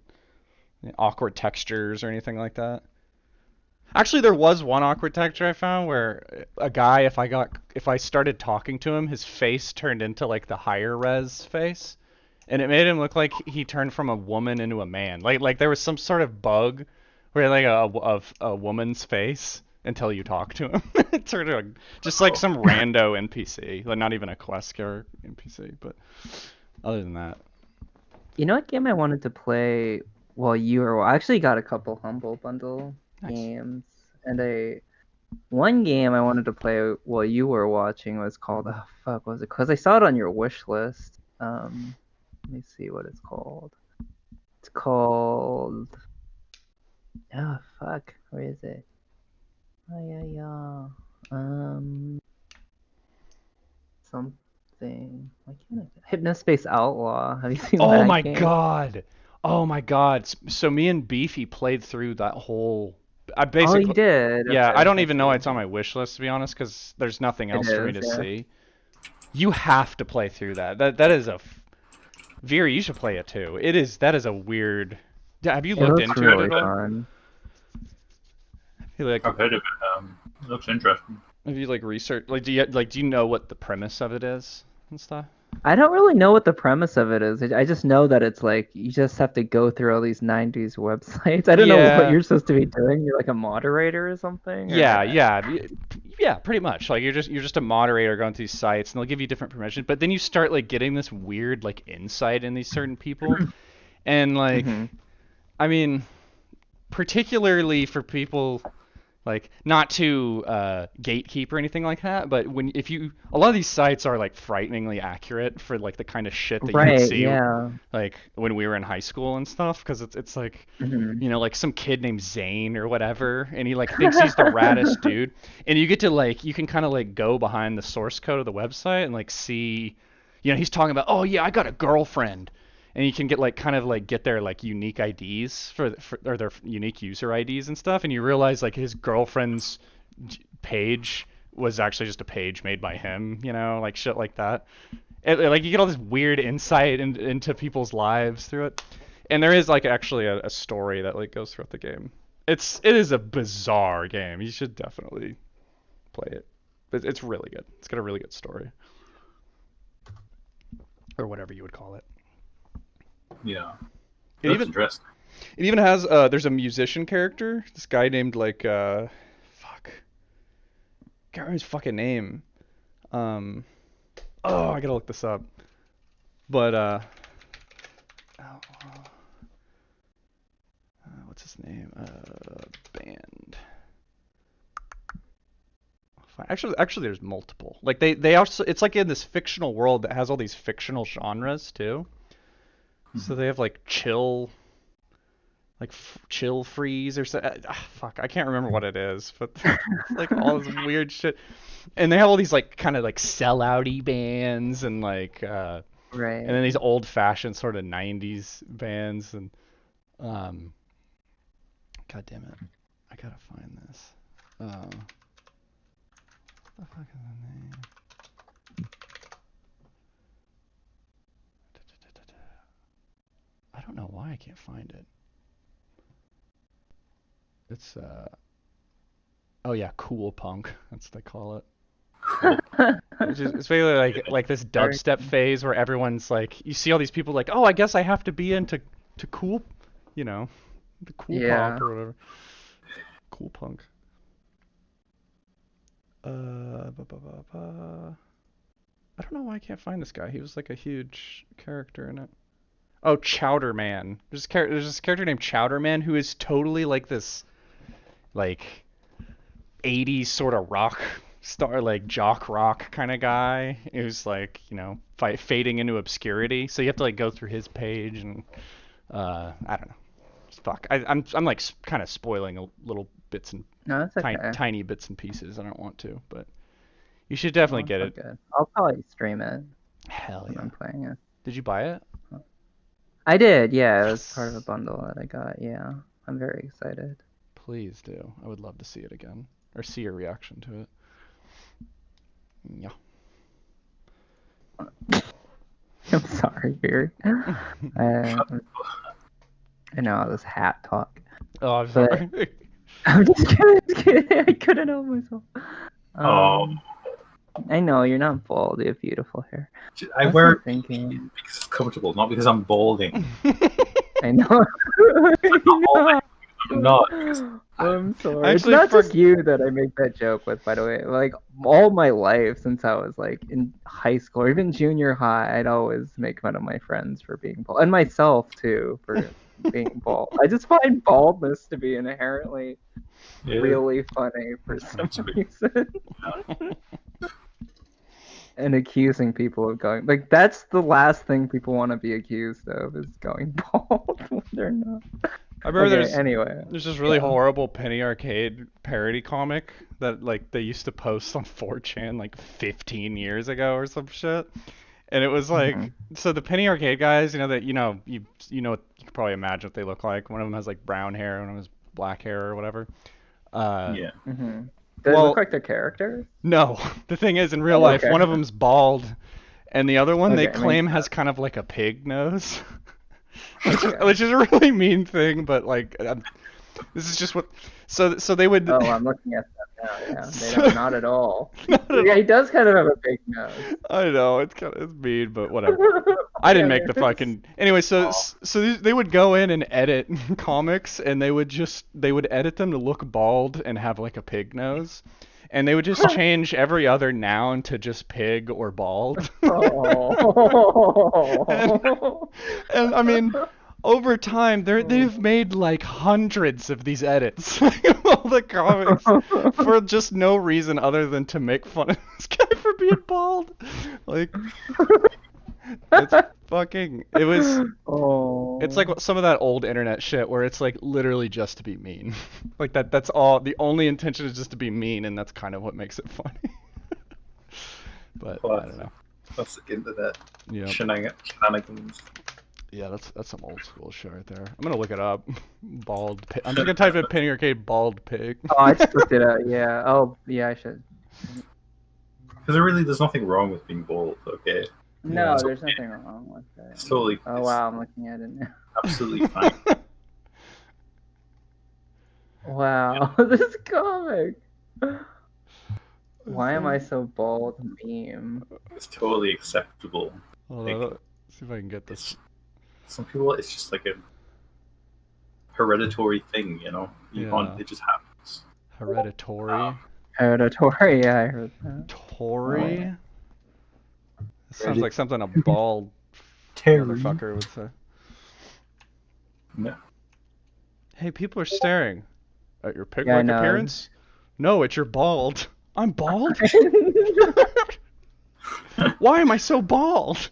awkward textures or anything like that. Actually, there was one awkward texture I found where a guy, if I started talking to him, his face turned into like the higher res face, and it made him look like he turned from a woman into a man. Like there was some sort of bug where like a woman's face until you talk to him. It turned into just like Oh, some rando NPC, like not even a quest killer NPC. But other than that, You know what game I wanted to play while you were I actually got a couple Humble Bundle nice. games and a one game I wanted to play while you were watching was called what was it? Because I saw it on your wish list. Let me see what it's called. It's called where is it? Oh yeah, yeah. Something. Why can't I? Hypnospace Outlaw. Have you seen Oh that my game? god. Oh my god. So me and Beefy played through that whole. I Oh, you basically, did. yeah. I Okay, don't I even know see. it's on my wish list to be honest, because there's nothing It else for me is, to yeah. see. You have to play through that. That is Viri. You should play it too. That is a weird. Yeah, have you It looked looks I've into it heard at really of it. all? fun. Like, I've heard of it. It looks interesting. have you like researched? Do you know what the premise of it is and stuff? I don't really know what the premise of it is. I just know that it's like you just have to go through all these 90s websites. I don't know what Yeah. you're supposed to be doing. You're like a moderator or something, Yeah, or yeah, yeah, pretty much. Like you're just a moderator going to these sites, and they'll give you different permissions. But then you start like getting this weird like insight in these certain people, and like, hmm I mean, particularly for people like not to gatekeep or anything like that, but if you a lot of these sites are like frighteningly accurate for like the kind of shit that you would Right, see yeah. like when we were in high school and stuff, because it's like hmm like some kid named Zane or whatever, and he like thinks he's the raddest dude, and you get to like you can kind of like go behind the source code of the website and like see, he's talking about, oh yeah, I got a girlfriend, and you can get like kind of like get their like unique IDs for or their unique user IDs and stuff, and you realize like his girlfriend's page was actually just a page made by him, like shit like that. Like you get all this weird insight into people's lives through it, and there is like actually a story that like goes throughout the game. It is a bizarre game. You should definitely play it. But it's really good. It's got a really good story, or whatever you would call it. Yeah, It that's even interesting. it even has there's a musician character. This guy named like fuck remember his fucking name. Oh, I gotta look this up. But what's his name? Band. Actually, there's multiple. Like they also, it's like in this fictional world that has all these fictional genres too. So they have like chill, like chill freeze or so. Fuck, I can't remember what it is, but like all this weird shit. And they have all these like kind of like sellouty bands and like Right. and then these old fashioned sort of 90s bands and god damn it. I gotta find this. What the fuck is the name? I don't know why I can't find it. It's oh yeah, cool punk. That's what they call it. It's basically like this dubstep phase where everyone's like, you see all these people like, oh, I guess I have to be into cool, the cool punk or whatever. Cool punk. I don't know why I can't find this guy. He was like a huge character in it. Oh, Chowder Man. There's this character named Chowder Man who is totally like this, like 80s sort of rock star, like jock rock kind of guy who's like, fading into obscurity. So you have to like go through his page and I don't know. Fuck. I'm like kind of spoiling little bits and No, that's okay. tiny bits and pieces. I don't want to, but you should definitely get it. Good. I'll probably stream it. Hell when yeah. I'm playing it. Did you buy it? I did, yeah. It was part of a bundle that I got, yeah. I'm very excited. Please do. I would love to see it again. Or see your reaction to it. Yeah. I'm sorry, Viri. I know all this hat talk. Oh, I'm sorry. I'm just kidding. I couldn't help myself. I know you're not bald. You have beautiful hair. I wear it because it's comfortable, not because I'm balding. I know. I'm not. I'm sorry. Actually, it's not just you that I make that joke with, by the way. Like all my life since I was like in high school or even junior high, I'd always make fun of my friends for being bald and myself too for being bald. I just find baldness to be inherently really funny for some reason. And accusing people of going like that's the last thing people want to be accused of is going bald when they're not. I remember there's this really horrible Penny Arcade parody comic that like they used to post on 4chan like 15 years ago or some shit. And it was like so the Penny Arcade guys, you can probably imagine what they look like. One of them has like brown hair, one of them has black hair or whatever. Yeah. Does it look like their characters? No. The thing is, in real life, one of them's bald, and the other one they claim has kind of like a pig nose, which is a really mean thing. But like, this is just what. So they would. Oh, I'm looking at that now. Yeah, they don't, not at all. Yeah, he does kind of have a big nose. I know it's mean, but whatever. I didn't make the fucking. Anyway, so they would go in and edit comics, and they would edit them to look bald and have like a pig nose, and they would just change every other noun to just pig or bald. and I mean. Over time, they've made like hundreds of these edits, all the comics, for just no reason other than to make fun of this guy for being bald. Like, it's fucking. It was. It's like some of that old internet shit where it's like literally just to be mean. Like that's all. The only intention is just to be mean, and that's kind of what makes it funny. But I don't know. Classic internet. Yeah. Shenanigans. Yeah, that's some old school shit right there. I'm gonna look it up. Bald pig. I'm just gonna type in Penny Arcade bald pig. Oh, I just looked it up. Yeah. Oh, yeah, I should. Because there's nothing wrong with being bald, okay? No, there's nothing wrong with that. It's totally. Oh wow, I'm looking at it now. Absolutely fine. Wow, this comic. Why am I so bald? Meme. It's totally acceptable. Hold on, let's see if I can get this. Some people, it's just like a hereditary thing, you know? It just happens. Hereditary? Hereditary, yeah, I heard that. Tori? Oh. That sounds like something a bald Terry. motherfucker would say. No. Hey, people are staring at your Yeah, I pig-like know. appearance. No, it's your bald. I'm bald? Why am I so bald?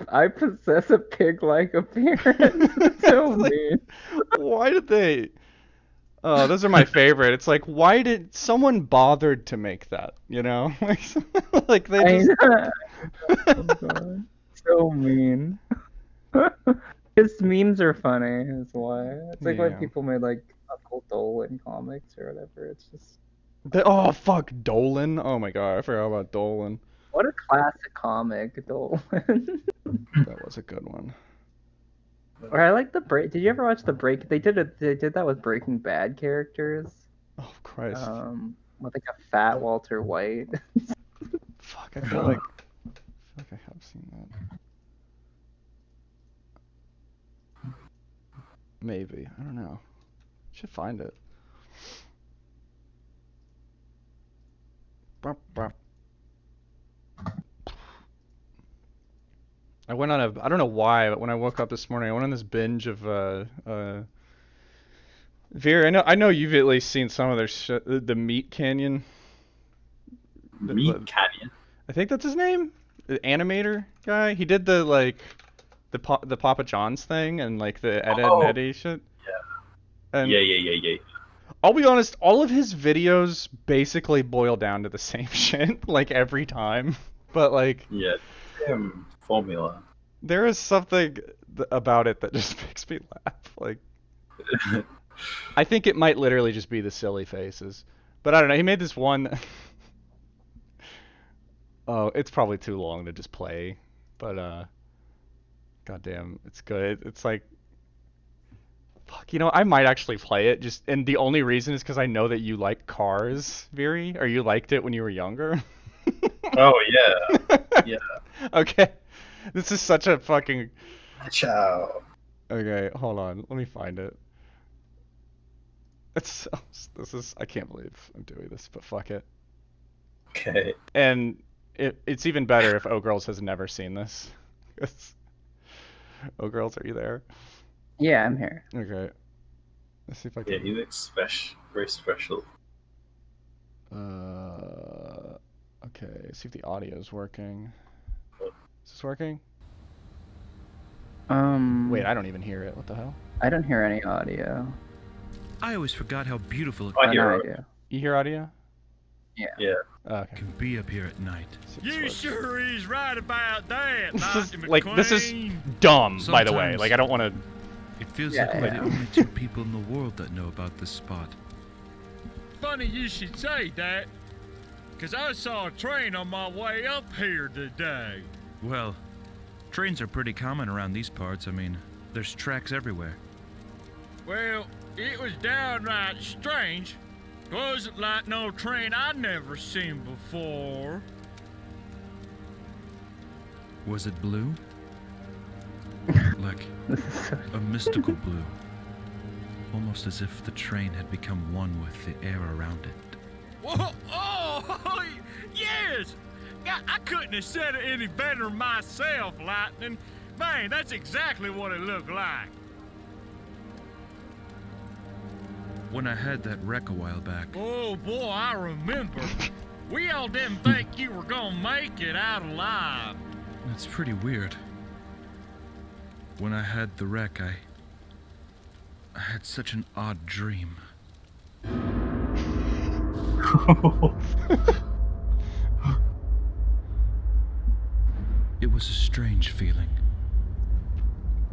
I possess a pig-like appearance. So Like, mean. why did they? Oh, those are my favorite. It's like, why did someone bothered to make that? You know, like they I just. know. Oh, God. So mean. His memes are funny, is why. It's like when Yeah. people made like Uncle Dolan comics or whatever. It's just Oh fuck, Dolan. Oh my god, I forgot about Dolan. what a classic comic, Dolan. That was a good one. Or I like the break. Did you ever watch the break? They did that with Breaking Bad characters. Oh Christ. With like a fat Walter White. Fuck, I feel like I have seen that. Maybe. I don't know. Should find it. Bop, bop. I went on I don't know why, but when I woke up this morning, I went on this binge of Viri, I know you've at least seen some of their shit. The Meat Canyon. Meat Canyon. I think that's his name. The animator guy. He did the the Papa John's thing and like the Ed and Eddie shit. Yeah. And Yeah. I'll be honest, all of his videos basically boil down to the same shit, like every time. But like, Yeah. Formula. there is something about it that just makes me laugh. Like, I think it might literally just be the silly faces. But I don't know. He made this one. Oh, it's probably too long to just play. But goddamn, it's good. It's like, fuck, you know, I might actually play it. Just, and the only reason is because I know that you like cars, Viri, or you liked it when you were younger. Oh yeah. Yeah. Okay, this is such a fucking. Ciao. Okay, hold on. Let me find it. This is. I can't believe I'm doing this, but fuck it. Okay. And it's even better if oGURLz has never seen this. oGURLz, are you there? Yeah, I'm here. Okay. Let's see if I can. Yeah, he looks special. Very special. Okay. See if the audio is working. Is this working? Wait, I don't even hear it. What the hell? I don't hear any audio. I always forgot how beautiful it I hear I it. do. You hear audio? Yeah. Okay. can be up here at night. See if this You works. sure is right about that, This is Dr. like this is McQueen. dumb, by the way. Sometimes- Like I don't want to. It feels Yeah, like we're yeah. the only two people in the world that know about this spot. Funny you should say that, 'cause I saw a train on my way up here today. Well, trains are pretty common around these parts. I mean, there's tracks everywhere. Well, it was downright strange. Wasn't like no train I'd never seen before. Was it blue? Like a mystical blue. Almost as if the train had become one with the air around it. Whoa, oh, yes! I couldn't have said it any better myself, Lightning. Man, that's exactly what it looked like. When I had that wreck a while back, Oh boy, I remember. We all didn't think you were gonna make it out alive. it's pretty weird. When I had the wreck, I had such an odd dream. It was a strange feeling.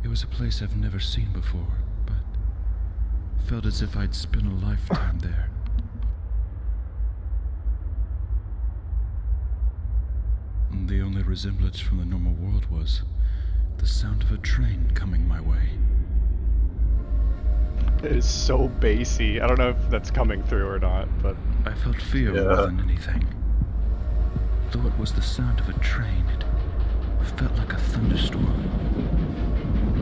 It was a place I've never seen before, but felt as if I'd spent a lifetime there. And the only resemblance from the normal world was the sound of a train coming my way. It is so bassy. I don't know if that's coming through or not, but I felt fear Yeah. more than anything. Though it was the sound of a train, it felt like a thunderstorm.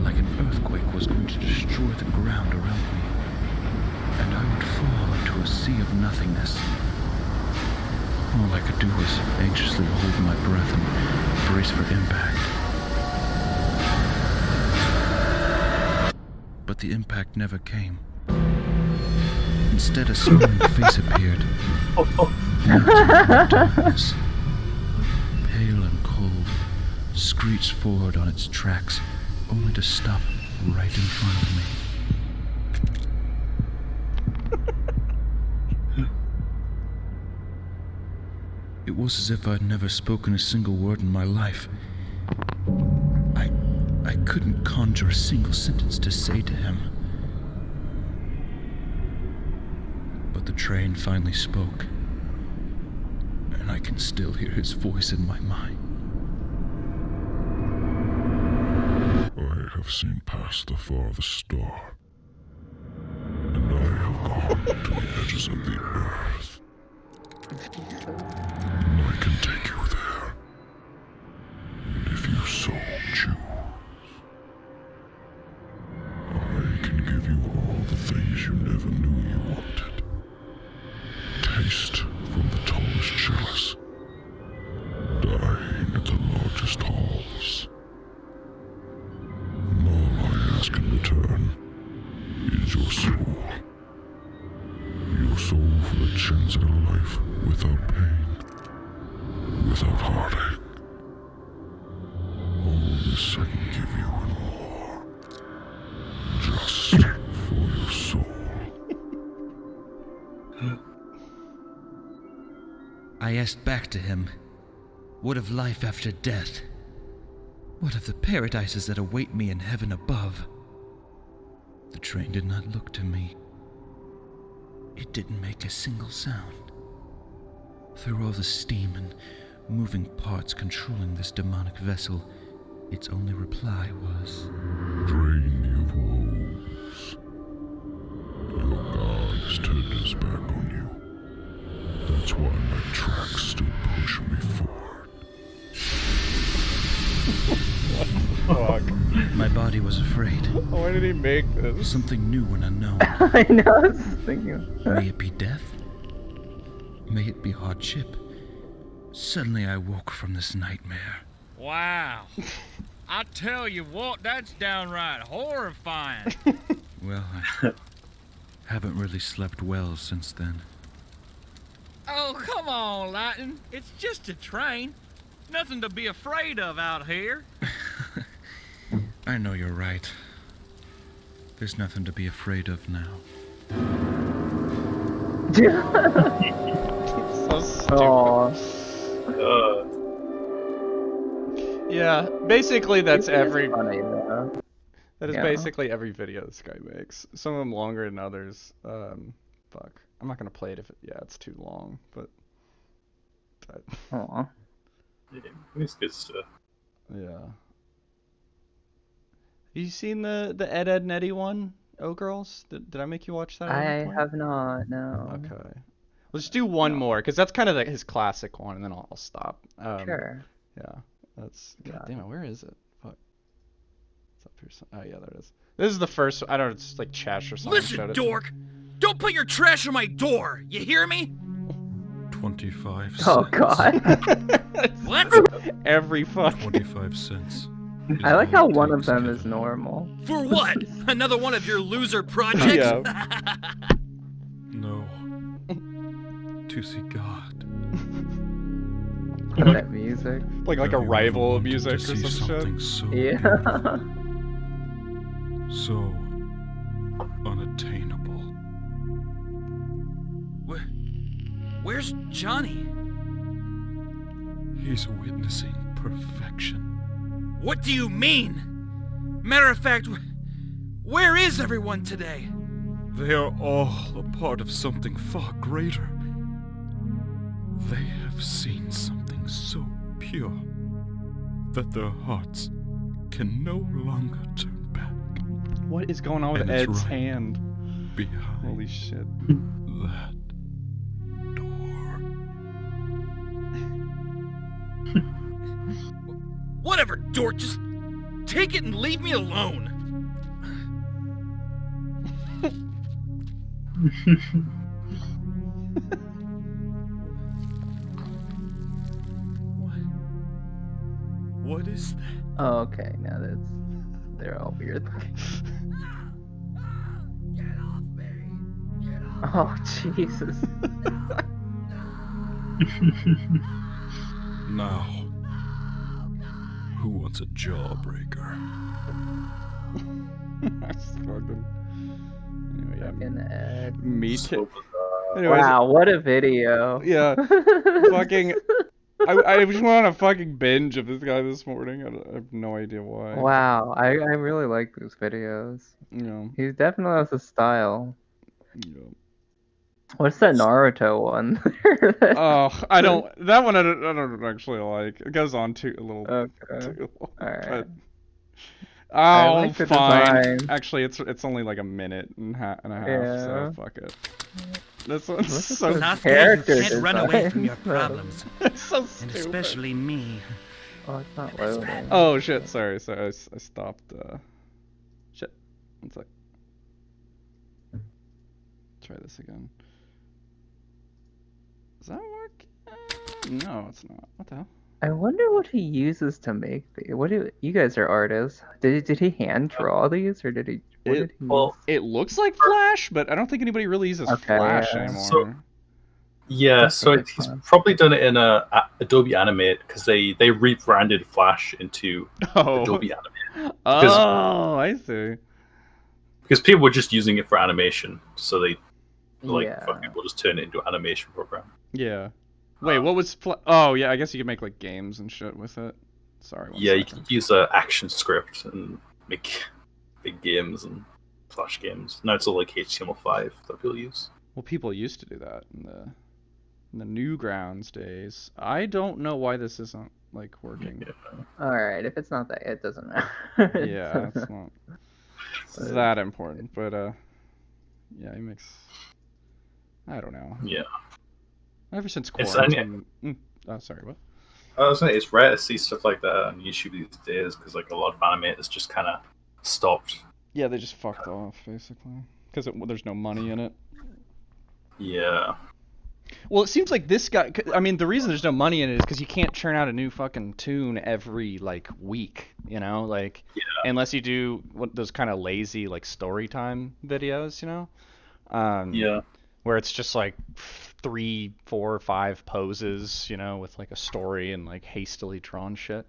Like an earthquake was going to destroy the ground around me. and I would fall into a sea of nothingness. All I could do was anxiously hold my breath and brace for impact. But the impact never came. Instead, a smiling face appeared. Darkness, pale and cold, screeched forward on its tracks, only to stop right in front of me. It was as if I'd never spoken a single word in my life. I couldn't conjure a single sentence to say to him. But the train finally spoke, and I can still hear his voice in my mind. I have seen past the farthest star, and I have gone to the edges of the earth. And I can take you there, and if you so choose, I can give you all the things you never knew you wanted. Taste from the tallest chalice, dine at the largest halls. And all I ask in return is your soul. Your soul for the chance at a life without pain, without heartache. All this I can give you and more, just for your soul. I asked back to him, what of life after death? What of the paradises that await me in heaven above? The train did not look to me. It didn't make a single sound. Through all the steam and moving parts controlling this demonic vessel, its only reply was, Drain of woes. Your God has turned his back on you. That's why my tracks still push me forward. Fuck. my body was afraid. Why did he make this? Something new and unknown. I know, I was just thinking of that. May it be death? May it be hardship? Suddenly I woke from this nightmare. Wow. I tell you what, that's downright horrifying. Well, I haven't really slept well since then. Oh, come on, Lightning. It's just a train. Nothing to be afraid of out here. I know you're right. There's nothing to be afraid of now. So stupid. Aw. Yeah, basically that's It is every. funny, though. That is Yeah. basically every video this guy makes. Some of them longer than others. Fuck. I'm not gonna play it if it's too long, but Aw. Yeah, it's good stuff. yeah. You seen the Ed and Eddie one, oGURLz? Did I make you watch that? at any I point? have not, no. Okay. Let's do one more, because that's kind of his classic one, and then I'll stop. Sure. Yeah. That's. God Got damn it, where is it? Fuck. It's up here. Oh yeah, there it is. This is the first. I don't know. It's like Chash or something. Listen, dork. Don't put your trash on my door. You hear me? 25 cents. Oh, God. What? Every fuck. 25 cents. is I like all how it one of takes, them Kevin. is normal. For what? Another one of your loser projects? Yeah. No. To see God. That music. Like a Have you ever rival wanted music or to see some shit. something so Yeah. beautiful, so unattainable? Where's Johnny? He's witnessing perfection. What do you mean? Matter of fact, where is everyone today? They are all a part of something far greater. They have seen something so pure that their hearts can no longer turn back. What is going on with And it's Ed's right. hand? Behind Holy shit. that door. Whatever, dork, just take it and leave me alone. What is that? Oh, okay. Now they're all weird looking. Get off me! Get off Oh Jesus. Now, who wants a jawbreaker? Fucking. Anyway, yeah. Fucking Ed. Me So too. bizarre. Anyways, Wow, what a video. Yeah. Fucking. I just went on a fucking binge of this guy this morning. I have no idea why. Wow, I really like these videos. Yeah. He definitely has a style. Yeah. What's that Naruto one? Oh, I don't. That one I don't actually like. It goes on a little Okay. too long. Alright. But, I oh, like the fine. design. Actually, it's only like a minute and a half, Yeah. so fuck it. This one's Look at so those Sasuke, character you can't run away from your designs. problems, it's so and stupid. especially me. Oh, it's not loading. Oh shit! Sorry. I stopped. Shit. One sec. Try this again. Does that work? No, it's not. What the hell? I wonder what he uses to make the. What do you guys are artists? Did he hand draw these or did he? What did he Well, It looks like Flash, but I don't think anybody really uses Okay, Flash yeah. anymore. So- Yeah, That's so pretty he's fun. probably done it in Adobe Animate because they rebranded Flash into oh. Adobe Animate Oh, I see. because people were just using it for animation, so they Yeah. fuck it, we'll just turn it into an animation program. Yeah. Wait, what was Oh, yeah, I guess you could make like games and shit with it. Sorry. One Yeah, you second. can use an action script and make big games and Flash games. Now it's all like HTML5 that people use. Well, people used to do that in the Newgrounds days. I don't know why this isn't like working. Yeah. All right, if it's not that, it doesn't matter. Yeah, it's not that important, but yeah, he makes. I don't know. Yeah. Ever since It's- quarantine. Oh, sorry, what? I was saying it's rare to see stuff like that on YouTube these days because like a lot of animators just kind of stopped. Yeah, they just fucked off basically because there's no money in it. Yeah. Well, it seems like this guy. I mean, the reason there's no money in it is because you can't churn out a new fucking tune every like week. You know, like unless you do those kind of lazy like story time videos. You know. Yeah. Where it's just like 3, 4, 5 poses, you know, with like a story and like hastily drawn shit.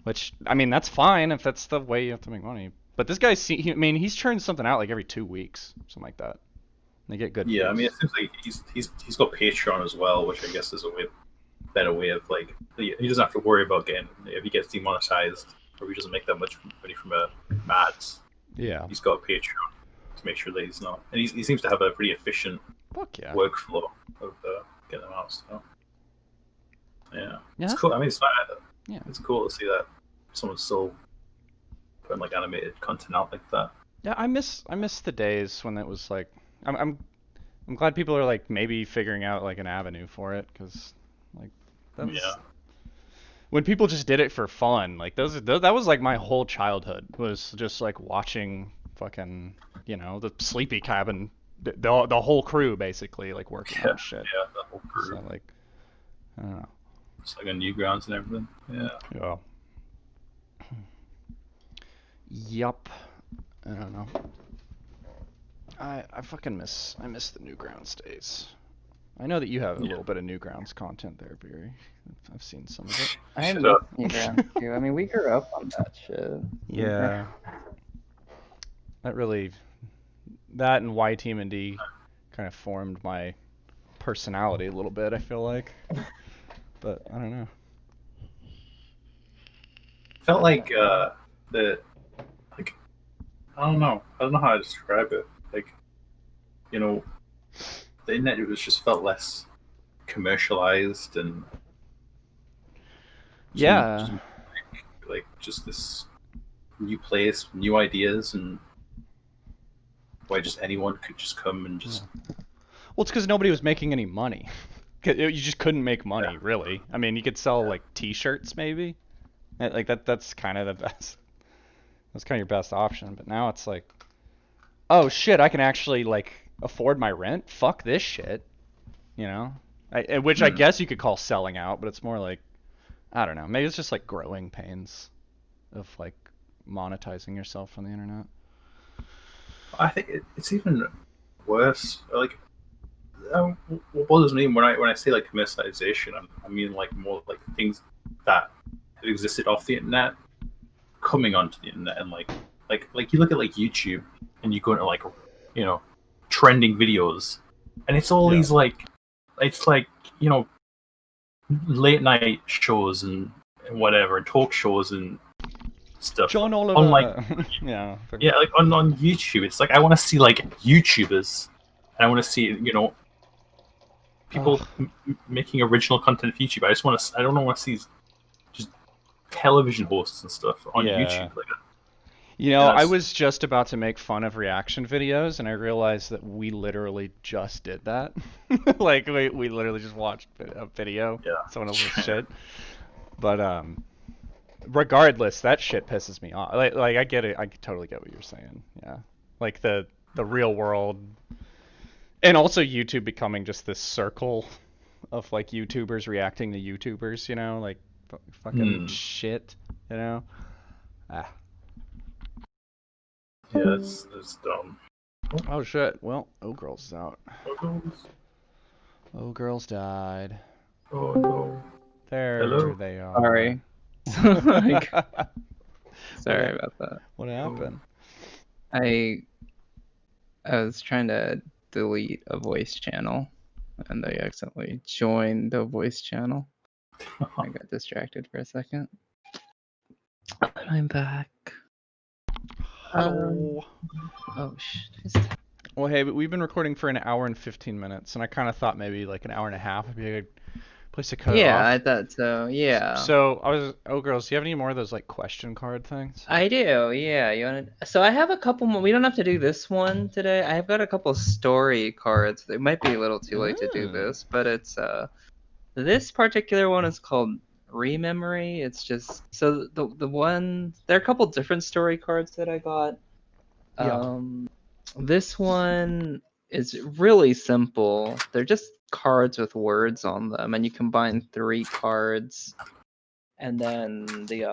Which, I mean, that's fine if that's the way you have to make money. But this guy, I mean, he's churning something out like every 2 weeks, something like that. They get good. Yeah, I views. mean, it seems like he's got Patreon as well, which I guess is a better way of like he doesn't have to worry about getting if he gets demonetized or he doesn't make that much money from ads. Yeah. He's got a Patreon to make sure that he's not, and he seems to have a pretty efficient Fuck yeah. workflow of getting them out. So yeah, Yeah. it's cool. I mean, Yeah. it's cool to see that someone's still putting like animated content out like that. Yeah, I miss the days when it was like I'm glad people are like maybe figuring out like an avenue for it because like that was, Yeah. when people just did it for fun, like that was like my whole childhood was just like watching fucking, you know, the Sleepy Cabin, the whole crew basically like working on shit. Yeah, the whole crew. So like, I don't know. It's like on Newgrounds and everything. Yeah. Yeah. Yup. I don't know. I fucking miss the Newgrounds days. I know that you have a little bit of Newgrounds content there, Viri. I've seen some of it. I Shut miss up. Newgrounds too. I mean, we grew up on that shit. Yeah. That really, that and Y Team and D kind of formed my personality a little bit, I feel like. But I don't know. Felt like I don't know how to describe it. Like, you know, the internet it was just felt less commercialized and Yeah. like just this new place, new ideas, and why just anyone could just come and just Well, it's because nobody was making any money. You just couldn't make money, really. I mean, you could sell like T-shirts, maybe. Like that's kind of the best. That's kind of your best option. But now it's like, oh shit, I can actually like afford my rent. Fuck this shit. You know, which I guess you could call selling out, but it's more like, I don't know. Maybe it's just like growing pains of like monetizing yourself on the internet. I think it's even worse. Like, what bothers me when I say like commercialization, I mean like more like things that existed off the internet coming onto the internet, and like you look at like YouTube and you go into like, you know, trending videos, and it's all these like, it's like, you know, late night shows and whatever, and talk shows and stuff. John Oliver. On like, yeah, like on YouTube, it's like I want to see like YouTubers. I want to see, you know, people making original content for YouTube. I don't want to see just television hosts and stuff on YouTube. Like, you know, I was just about to make fun of reaction videos, and I realized that we literally just did that. Like, we literally just watched a video, someone else's shit. But regardless, that shit pisses me off. Like I get it. I totally get what you're saying. Yeah, like the real world, and also YouTube becoming just this circle of like YouTubers reacting to YouTubers. You know, like fucking shit. You know. Yeah, it's dumb. Oh shit. Well, oGURLz is out. oGURLz died. Oh no. There they are. Sorry. Sorry about that. What happened? I was trying to delete a voice channel, and I accidentally joined the voice channel. I got distracted for a second. I'm back. Hello. Oh shit. Well, hey, but we've been recording for an hour and 15 minutes, and I kind of thought maybe like an hour and a half would be a good place to cut it off. Yeah, I thought so. Yeah. So oGURLz, do you have any more of those like question card things? I do. Yeah. You want to? So I have a couple more. We don't have to do this one today. I've got a couple story cards. It might be a little too late to do this, but it's this particular one is called Rememory. It's just so the one, there are a couple different story cards that I got. This one is really simple. They're just cards with words on them, and you combine 3 cards, and then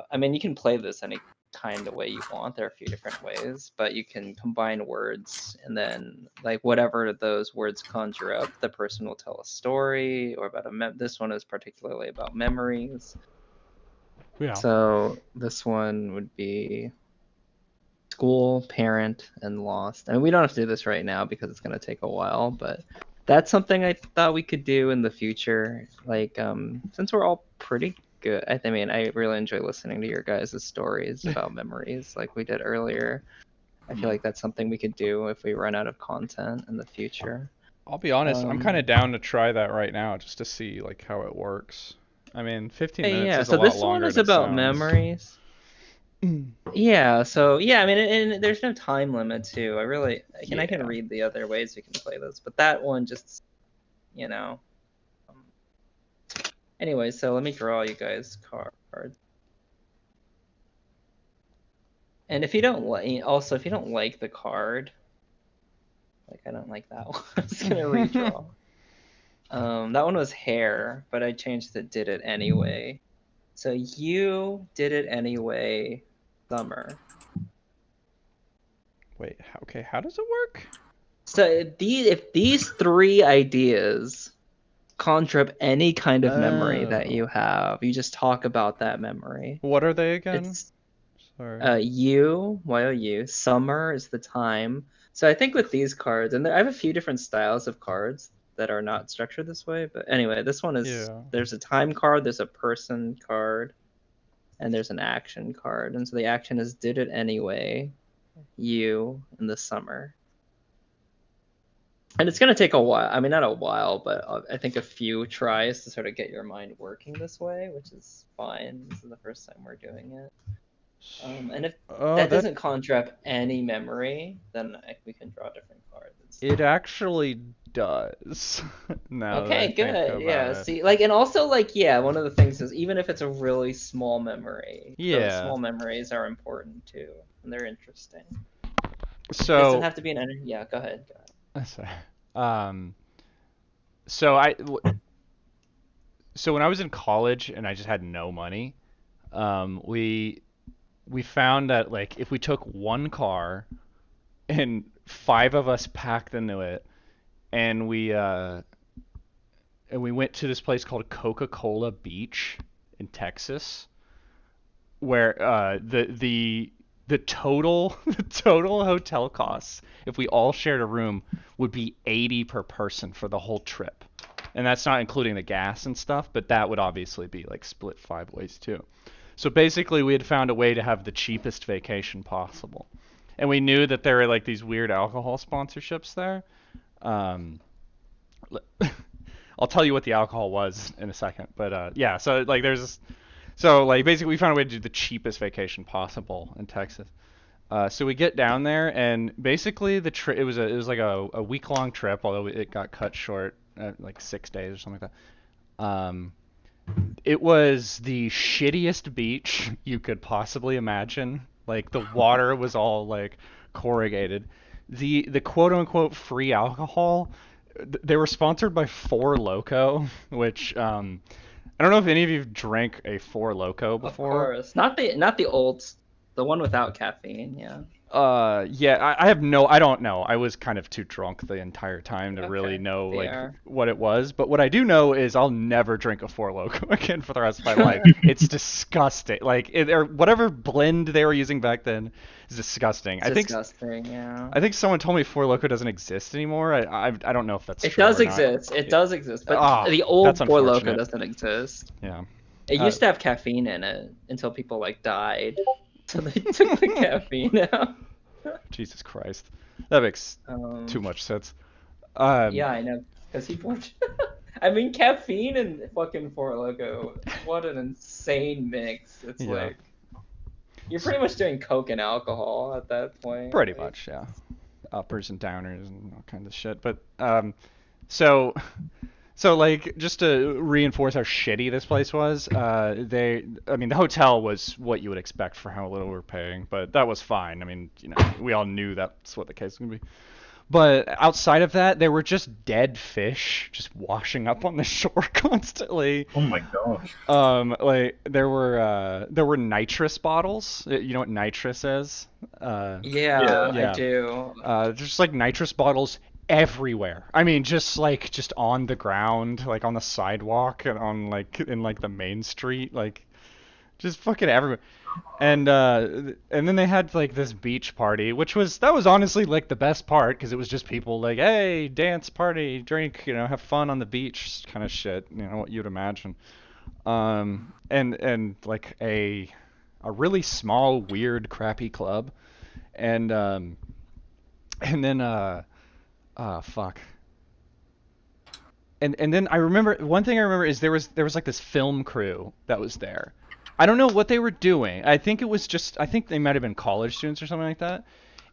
I mean, you can play this any kind of way you want. There are a few different ways, but you can combine words, and then like whatever those words conjure up, the person will tell a story or about this one is particularly about memories. Yeah. So this one would be school, parent, and lost. I mean, we don't have to do this right now because it's going to take a while, but that's something I thought we could do in the future. Like, since we're all pretty good, I mean, I really enjoy listening to your guys' stories about memories like we did earlier. I feel like that's something we could do if we run out of content in the future. I'll be honest, I'm kind of down to try that right now just to see like how it works. I mean, 15 minutes is a lot longer. So this one is about memories. Yeah, so yeah, I mean, and there's no time limit too. I can read the other ways you can play this, but that one just, you know. Anyway, so let me draw you guys cards. And if you don't like the card, like I don't like that one, I'm just gonna redraw. That one was hair, but I changed the did it anyway. So you did it anyway. Summer. Wait, okay, how does it work? So if these 3 ideas conjure up any kind of memory that you have, you just talk about that memory. What are they again? Sorry. Y-O-U, summer is the time. So I think with these cards, and I have a few different styles of cards that are not structured this way, but anyway, this one is, there's a time card, there's a person card, and there's an action card. And so the action is did it anyway, you in the summer. And it's going to take a while. I mean, not a while, but I think a few tries to sort of get your mind working this way, which is fine. This is the first time we're doing it. And if that doesn't conjure up any memory, then we can draw different cards. It actually does. Okay, good. Yeah. See, like, and also, like, yeah, one of the things is even if it's a really small memory, those small memories are important too, and they're interesting. So it doesn't have to be an energy. Yeah, go ahead. sorry. Um, so I, so when I was in college and I just had no money, we found that like if we took one car and five of us packed into it, and we went to this place called Coca-Cola Beach in Texas, where the total the total hotel costs if we all shared a room would be 80 per person for the whole trip. And that's not including the gas and stuff, but that would obviously be like split five ways too. So basically we had found a way to have the cheapest vacation possible. And we knew that there were like these weird alcohol sponsorships there. Um, I'll tell you what the alcohol was in a second, but yeah, so like so like basically we found a way to do the cheapest vacation possible in Texas. So we get down there, and basically the trip it was like a week long trip, although it got cut short like 6 days or something like that. It was the shittiest beach you could possibly imagine. Like the water was all like corrugated. The quote unquote free alcohol, they were sponsored by Four Loko, which I don't know if any of you drank a Four Loko Of before. course, not the old, the one without caffeine. Yeah. Yeah, I don't know. I was kind of too drunk the entire time to really Okay. know like Fair. what it was. But what I do know is I'll never drink a Four Loko again for the rest of my life. It's disgusting. Like or whatever blend they were using back then is disgusting. It's disgusting. Yeah. I think someone told me Four Loko doesn't exist anymore. I don't know if that's It true does or not. exist. It does exist, but Ah, the old that's Four Loko unfortunate. doesn't exist. Yeah. It used to have caffeine in it until people like died, so they took the caffeine out. Jesus Christ. That makes too Um, much sense. yeah, I know, because people. I mean, caffeine and fucking Four Loko. What an insane mix! It's Yeah. like you're pretty much doing coke and alcohol at that point. Pretty Like, much, yeah. Uppers and downers and all kinds of shit. But so so like just to reinforce how shitty this place was, I mean the hotel was what you would expect for how little we were paying, but that was fine. I mean, we all knew that's what the case was gonna be. But outside of that, there were just dead fish just washing up on the shore constantly. Oh my gosh. Like there were nitrous bottles. You know what nitrous is? Yeah, Yeah. I do. There's just like nitrous bottles everywhere. I mean, just on the ground, like on the sidewalk and on like in like the main street, like just fucking everywhere. And then they had like this beach party, that was honestly like the best part because it was just people like, hey, dance, party, drink, have fun on the beach, kind of shit, what you'd imagine. And like a really small, weird, crappy club, and then fuck. And then I remember one thing I remember is there was like this film crew that was there. I don't know what they were doing. I think they might have been college students or something like that.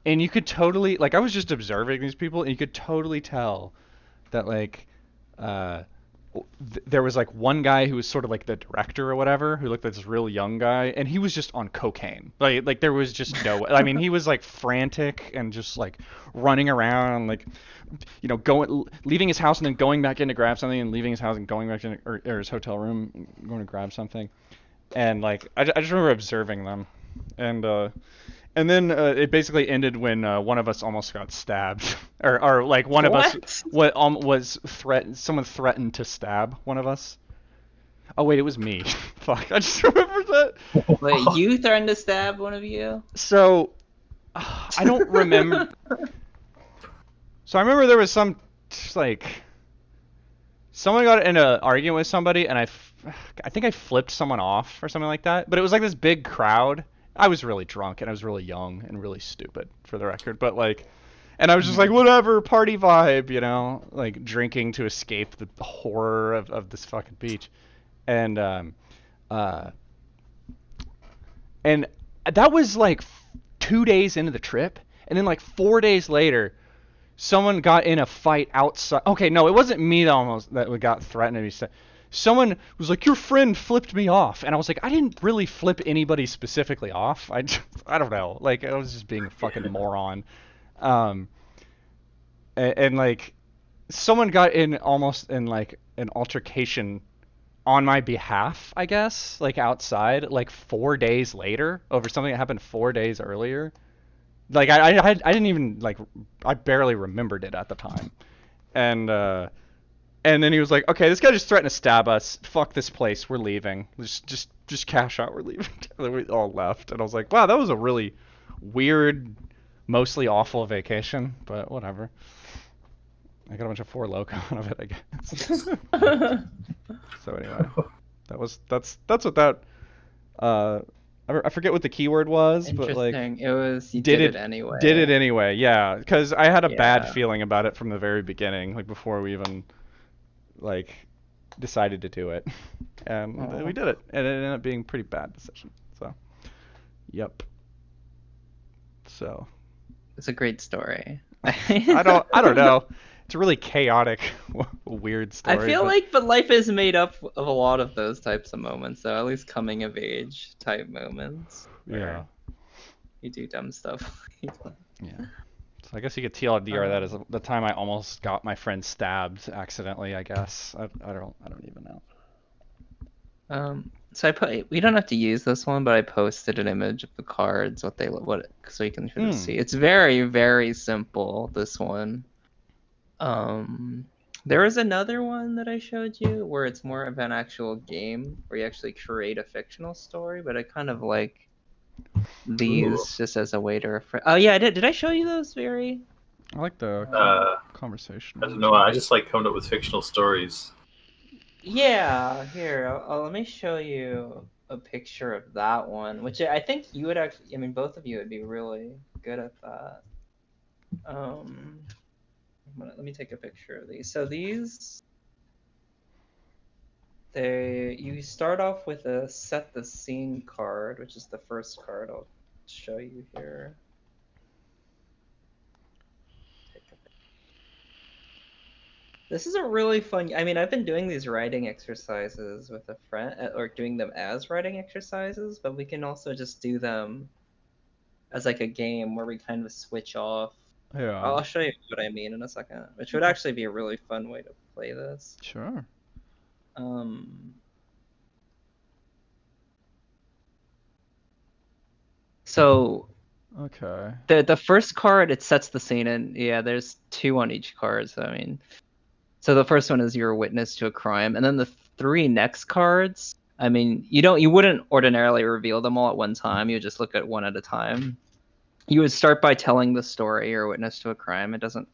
And you could totally like I was just observing these people and you could totally tell that like there was like one guy who was sort of like the director or whatever who looked like this real young guy and he was just on cocaine. Like there was just no I mean he was like frantic and just like running around like going leaving his house and then going back in to grab something and leaving his house and going back in or his hotel room and going to grab something. And like I just remember observing them, and then it basically ended when one of us almost got stabbed, or like one of us was someone threatened to stab one of us. Oh wait, it was me. Fuck, I just remembered that. Wait, you threatened to stab one of you? So I don't remember. So I remember there was some like someone got in an argument with somebody, and I think I flipped someone off or something like that. But it was like this big crowd. I was really drunk and I was really young and really stupid, for the record. But like, and I was just like, whatever, party vibe, like drinking to escape the horror of this fucking beach. And and that was like 2 days into the trip, and then like 4 days later, someone got in a fight outside. Okay, no, it wasn't me that got threatened to be said. Someone was like, your friend flipped me off. And I was like, I didn't really flip anybody specifically off. I don't know. Like, I was just being a fucking moron. And and like someone got in almost in like an altercation on my behalf, I guess, like outside, like 4 days later over something that happened 4 days earlier. Like I didn't even like I barely remembered it at the time, and then he was like, okay, this guy just threatened to stab us. Fuck this place. We're leaving. Just cash out. We're leaving. And then we all left. And I was like, wow, that was a really weird, mostly awful vacation. But whatever. I got a bunch of Four Loko out of it, I guess. So anyway, that's what that. I forget what the keyword was, but like. Interesting. It was you did it anyway. Did it anyway, yeah. Because I had a bad Yeah. feeling about it from the very beginning, like before we even like decided to do it, and we did it, and it ended up being a pretty bad decision. So, yep. So. It's a great story. I don't know. It's a really chaotic, weird story. I feel like, but life is made up of a lot of those types of moments, though. At least coming of age type moments. Yeah. Where you do dumb stuff. Yeah. So I guess you could TLDR that as the time I almost got my friend stabbed accidentally. I guess I don't even know. So we don't have to use this one, but I posted an image of the cards, so you can sort of see. It's very, very simple, this one. There was another one that I showed you where it's more of an actual game where you actually create a fictional story, but I kind of like these just as a way to refer. Oh yeah, I did. Did I show you those, Viri? I like the conversation. I don't know. I just like coming up with fictional stories. Yeah, here. Let me show you a picture of that one, which I think you would actually. I mean, both of you would be really good at that. Let me take a picture of these. So these, you start off with a set the scene card, which is the first card I'll show you here. This is a really fun. I mean, I've been doing these writing exercises with a friend, or doing them as writing exercises, but we can also just do them as like a game where we kind of switch off. Yeah. I'll show you what I mean in a second, which would actually be a really fun way to play this. Sure. So Okay. the first card, it sets the scene, and yeah, there's 2 on each card. So I mean, so the first one is you're a witness to a crime, and then the 3 next cards. I mean, you wouldn't ordinarily reveal them all at one time. You would just look at one at a time. You would start by telling the story. You're a witness to a crime. It doesn't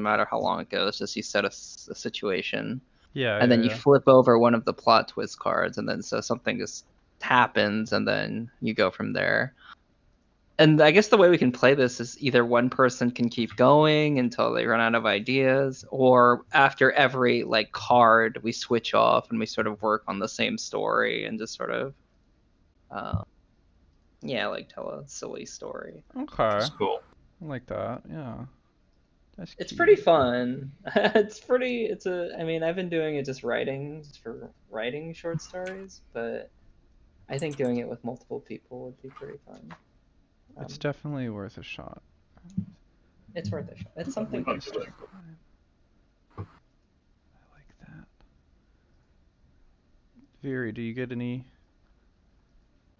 matter how long it goes. Just you set a situation. Yeah. And then you flip over one of the plot twist cards, and then so something just happens, and then you go from there. And I guess the way we can play this is either one person can keep going until they run out of ideas, or after every like card, we switch off and we sort of work on the same story and just sort of, like tell a silly story. Okay. That's cool. I like that. Yeah. That's It's cute. pretty fun. I mean, I've been doing it just for writing short stories, but I think doing it with multiple people would be pretty fun. It's definitely worth a shot. It's worth a shot. It's something This extra. time. I like that. Viri, do you get any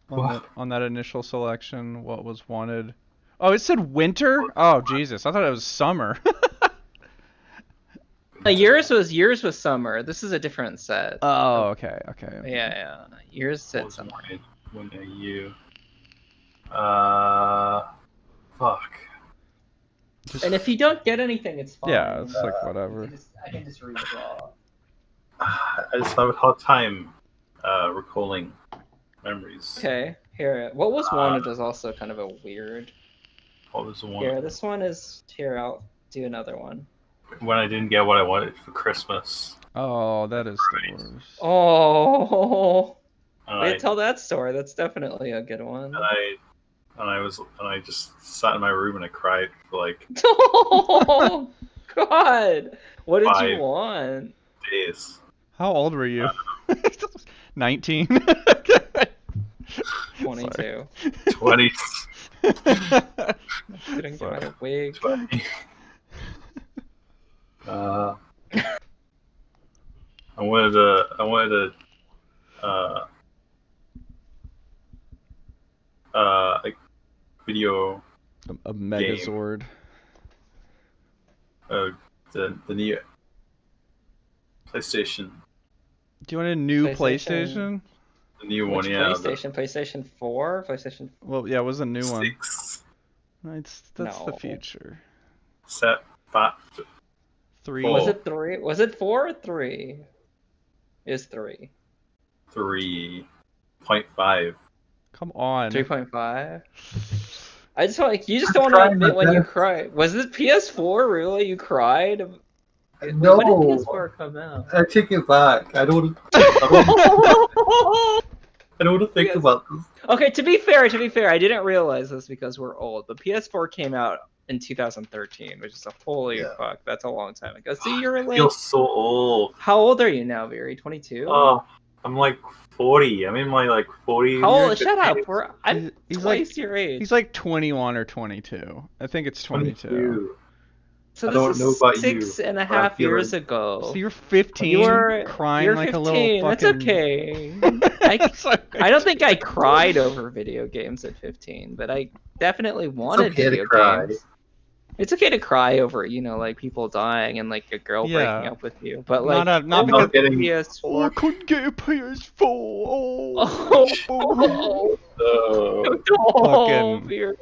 on that initial selection? What was wanted? Oh, it said winter? Oh, Jesus. I thought it was summer. Yours was summer. This is a different set. Oh, okay. Yeah. Yours said summer. When are you? Fuck. And if you don't get anything, it's fine. Yeah, it's like whatever. I can just redraw. I just have a hard time recalling memories. Okay, here. What was wanted was also kind of a weird. What was the one? Here, this one is here. I'll do another one. When I didn't get what I wanted for Christmas. Oh, that is the worst. Oh. And Wait, tell that story. That's definitely a good one. I just sat in my room and I cried for like Oh God! What did 5 you want? days. How old were you? 19? 22. 20. Couldn't get a wig. 20. Uh, I wanted uh, a video A game. Megazord. The new PlayStation, Do you want a new PlayStation. PlayStation? the new Which one, yeah, the PlayStation? PlayStation 4? PlayStation? Well, yeah, it was a new one. 6 That's the No. future. set fat 3. Four. Was it 3? Was it 4 or 3? It's 3. 3.5. Come on. 3.5. I just want you just don't want to trying admit my when you best. cried. Was it PS4 really? You cried? No, When did PS4 come out? I take it back. I don't. I don't want to think Yes. about this. Okay, to be fair, I didn't realize this because we're old. The PS4 came out in 2013, which is a holy Yeah. fuck. That's a long time ago. So you're I like, feel so old. how old are you now, Viri? 22? Oh, I'm like 40. I'm in my like 40s. How old? Shut up. I'm He's twice your age. He's like 21 or 22. I think it's 22. So I this don't is know about you, 6 and a but I'm half years feeling- ago. So you're 15, You're crying like 15. a little That's fucking... okay. That's okay. I don't think I cried over video games at 15, but I definitely wanted okay to video cry. games. It's okay to cry over, like people dying and like a girl Yeah. breaking up with you, but like Not over because... getting- Oh, I PS4. couldn't get a PS4. Oh, Oh, no, Fucking- Vera.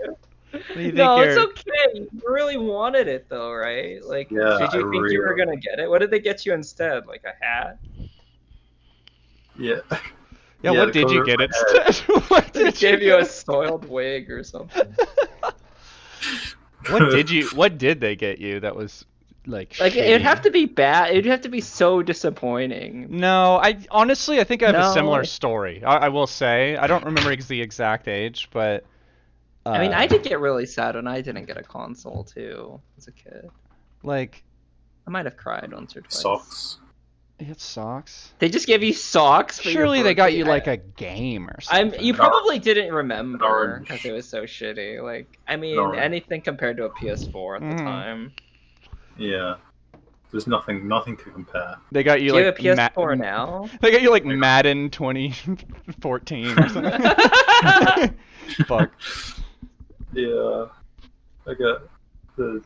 What do you think No, it's you're- okay. You really wanted it though, right? Like, Yeah, did you I think you were really- gonna get it? What did they get you instead? Like a hat? yeah. Yeah, Yeah, what to did you cover get my instead? What They did gave you get? a soiled wig or something. What did they get you that was like Like it'd shitty? have to be bad. It'd have to be so disappointing. No, I honestly I think I have a similar No. story. I will say I don't remember the exact age, but I mean, I did get really sad when I didn't get a console too as a kid. like I might have cried once or twice. Socks. you had socks. They just gave you socks. For Surely your they got birthday. you like a game or I'm. something. You probably didn't remember Orange. because it was so shitty. Like, I mean, Orange. anything compared to a PS4 at the Mhm. time. Yeah. There's nothing to compare. They got you Do you like have a PS4 now? They got you like Madden 2014 or something. Fuck. Yeah. I got the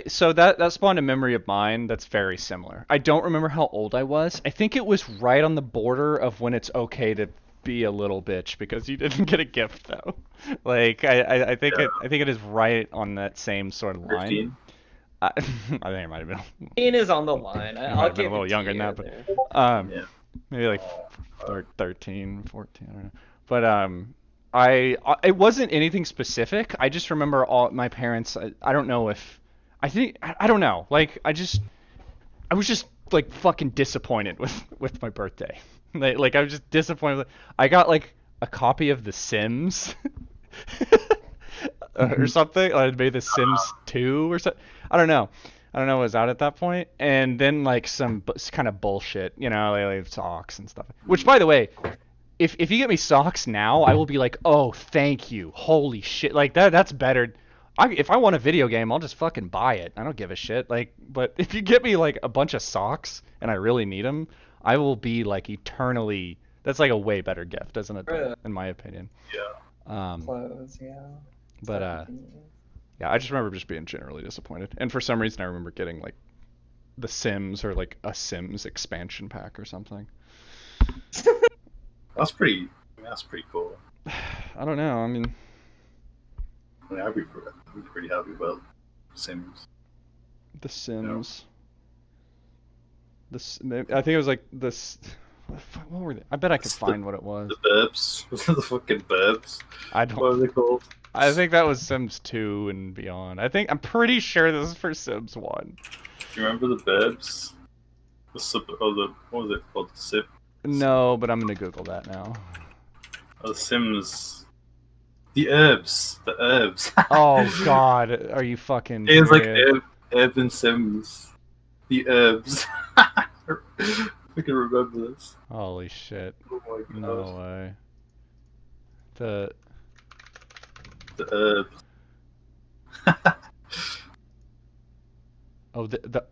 So that spawned a memory of mine that's very similar. I don't remember how old I was. I think it was right on the border of when it's okay to be a little bitch because you didn't get a gift though. Like I think Yeah. I think it is right on that same sort of line. 15. I think it might have been. 15 is on the line. might I'll have been give a little it to younger you than that, there. Yeah. Maybe like 13, 14, I don't know. But it wasn't anything specific. I just remember all my parents. I don't know if I don't know. Like I was just like fucking disappointed with my birthday. Like I was just disappointed. I got like a copy of The Sims or something. Or maybe The Sims 2 or something. I don't know what was out at that point. And then like some kind of bullshit, like socks and stuff. Which, by the way, if you get me socks now, I will be like, oh, thank you. Holy shit. Like that's better. If I want a video game, I'll just fucking buy it. I don't give a shit. Like, but if you get me like a bunch of socks and I really need them, I will be like eternally. That's like a way better gift, isn't it? Really? In my opinion. Yeah. Clothes, yeah. But yeah, I just remember just being generally disappointed. And for some reason, I remember getting like The Sims or like a Sims expansion pack or something. That's pretty cool. I don't know. I mean, I mean, I'd be pretty happy about Sims. The Sims. I think it was like this. What were they? I bet I could find what it was. The Burbs. the fucking Burbs. I What are don't. they called? I think that was Sims 2 and beyond. I'm pretty sure this is for Sims 1. Do you remember the Burbs? What was it called? The Sip? No, but I'm gonna Google that now. The Sims. The Herbs. The Herbs. Oh God, are you fucking? It was like serious? Herb and Sims. The Herbs. I can remember this. Holy shit! Oh my god. No way. The The Herbs. oh the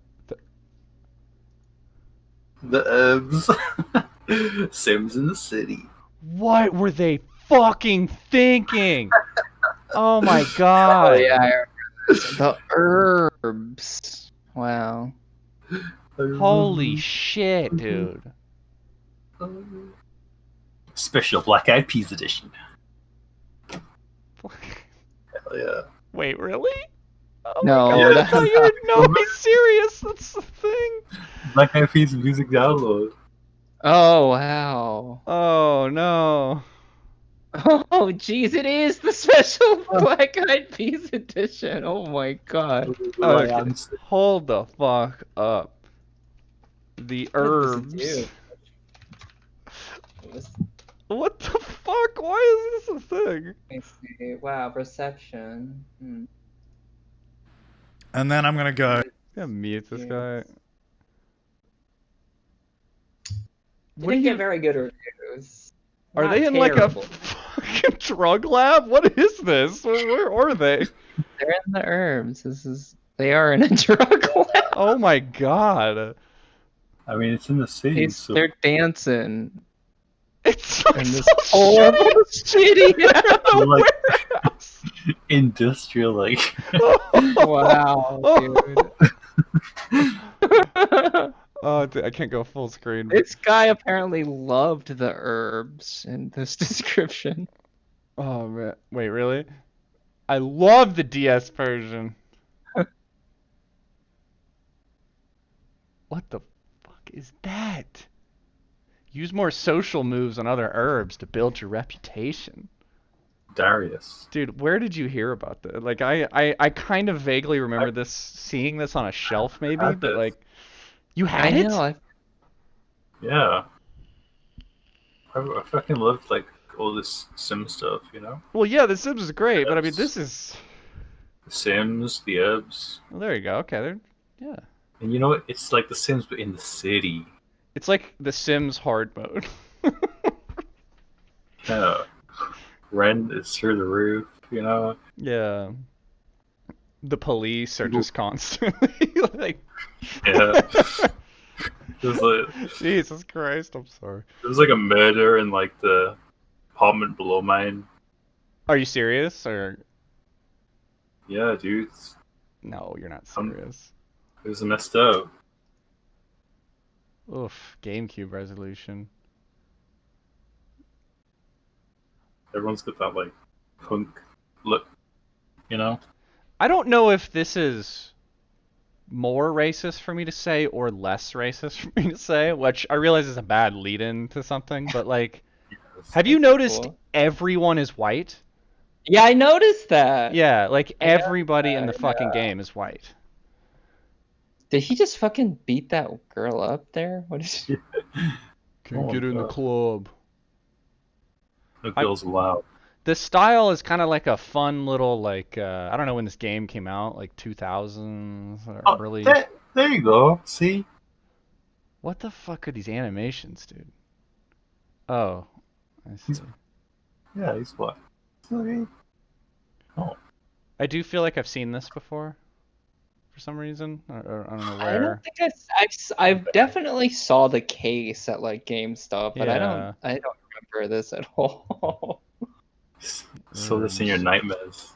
The herbs. Sims in the city. What were they fucking thinking? Oh my Oh god. yeah, I remember this. The herbs. Wow. Holy shit, dude. Special Black Eyed Peas edition. Hell yeah. Wait, really? Oh No, my god, I that's thought you would know he's serious. That's the thing. Black Eyed Peas music download. Oh wow. Oh no. Oh jeez, it is the special Black Eyed Peas edition. Oh my god. Okay, hold the fuck up. The What does it herbs. do? What the fuck? Why is this a thing? Let me see. Wow, perception. And then I'm gonna go. I'm gonna mute this guy. They What are didn't you? get very good reviews. Are Not they in like a terrible. fucking drug lab? What is this? Where are they? They're in the herbs. They are in a drug lab. Oh my god. I mean, it's in the city, so They're dancing It's so, in this so horrible, shitty. shitty. like Warehouse. industrial, like. Wow, dude. Oh, I can't go full screen. This guy apparently loved the herbs in this description. Oh man, wait, really? I love the DS version. What the fuck is that? Use more social moves on other herbs to build your reputation. Darius. Dude, where did you hear about that? Like, I kind of vaguely remember this, seeing this on a shelf maybe, had but this. like, you had I it? know. Yeah. I fucking loved, like, all this Sim stuff, you know? Well, yeah, The Sims is great, but I mean, this is. The Sims, the herbs. Well, there you go. Okay, there. Yeah. And you know what? It's like the Sims, but in the city. It's like The Sims hard mode. Yeah. Rent is through the roof, you know? Yeah. The police are just constantly like. Yeah. There's like, Jesus Christ, I'm sorry. there was like a murder in like the apartment below mine. Are you serious or Yeah, dude. no? You're not Um, serious. It was messed up. Oof, GameCube resolution. Everyone's got that like punk look, you know? I don't know if this is more racist for me to say or less racist for me to say, which I realize is a bad lead-in to something, but like, have you noticed Cool. everyone is white? Yeah, I noticed that. Yeah, like I know everybody in the that, fucking yeah. game is white. Did he just fucking beat that girl up there? What is? Can't Oh, get in the God. club. No girls allowed. The style is kind of like a fun little like I don't know when this game came out, like 2000s or Oh, early. there you go. See? What the fuck are these animations, dude? Oh, I see. He's- Yeah, he's what? Okay. I do feel like I've seen this before, for some reason. Or I don't know I where. don't think I've definitely saw the case at like GameStop, but Yeah. I don't remember this at all. So this in your nightmares.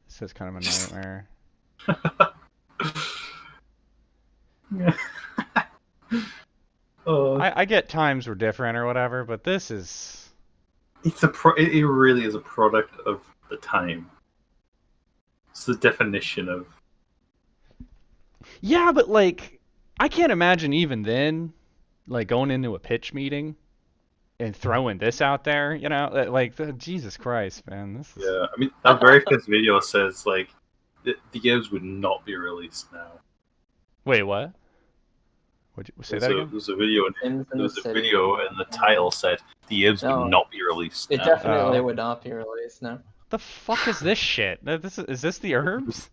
This is kind of a nightmare. Oh, I get times were different or whatever, but this is. it really is a product of the time. It's the definition of Yeah, but like, I can't imagine even then, like going into a pitch meeting and throwing this out there. You know, like Jesus Christ, man. This is. yeah. I mean, that very first video says like the games would not be released now. Wait, what? Would you say that again? There's a video, Sims in there the was a city. video, and the title said the games No. would not be released It now. definitely Oh. would not be released. No. The fuck is this shit? Is this the herbs?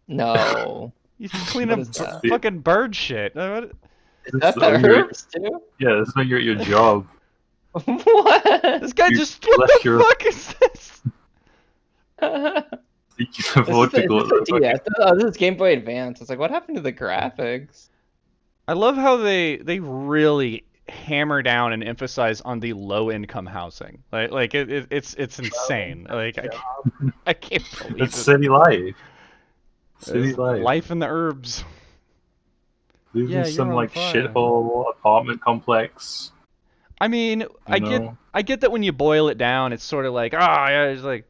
No. You clean What up is that? fucking bird shit. What? Is that So the you're- herbs too? Yeah, that's not your job. What? This guy You just. What left the your- fuck is this? You can afford to go. Yeah, this is Game Boy Advance. It's like, what happened to the graphics? I love how they really hammer down and emphasize on the low income housing. It's insane. I can't believe It's it. city life. City It's life. life in the herbs. Live Yeah, in you're some on like fire. shithole apartment complex. I mean, You know. I get that when you boil it down, it's sort of like yeah, it's like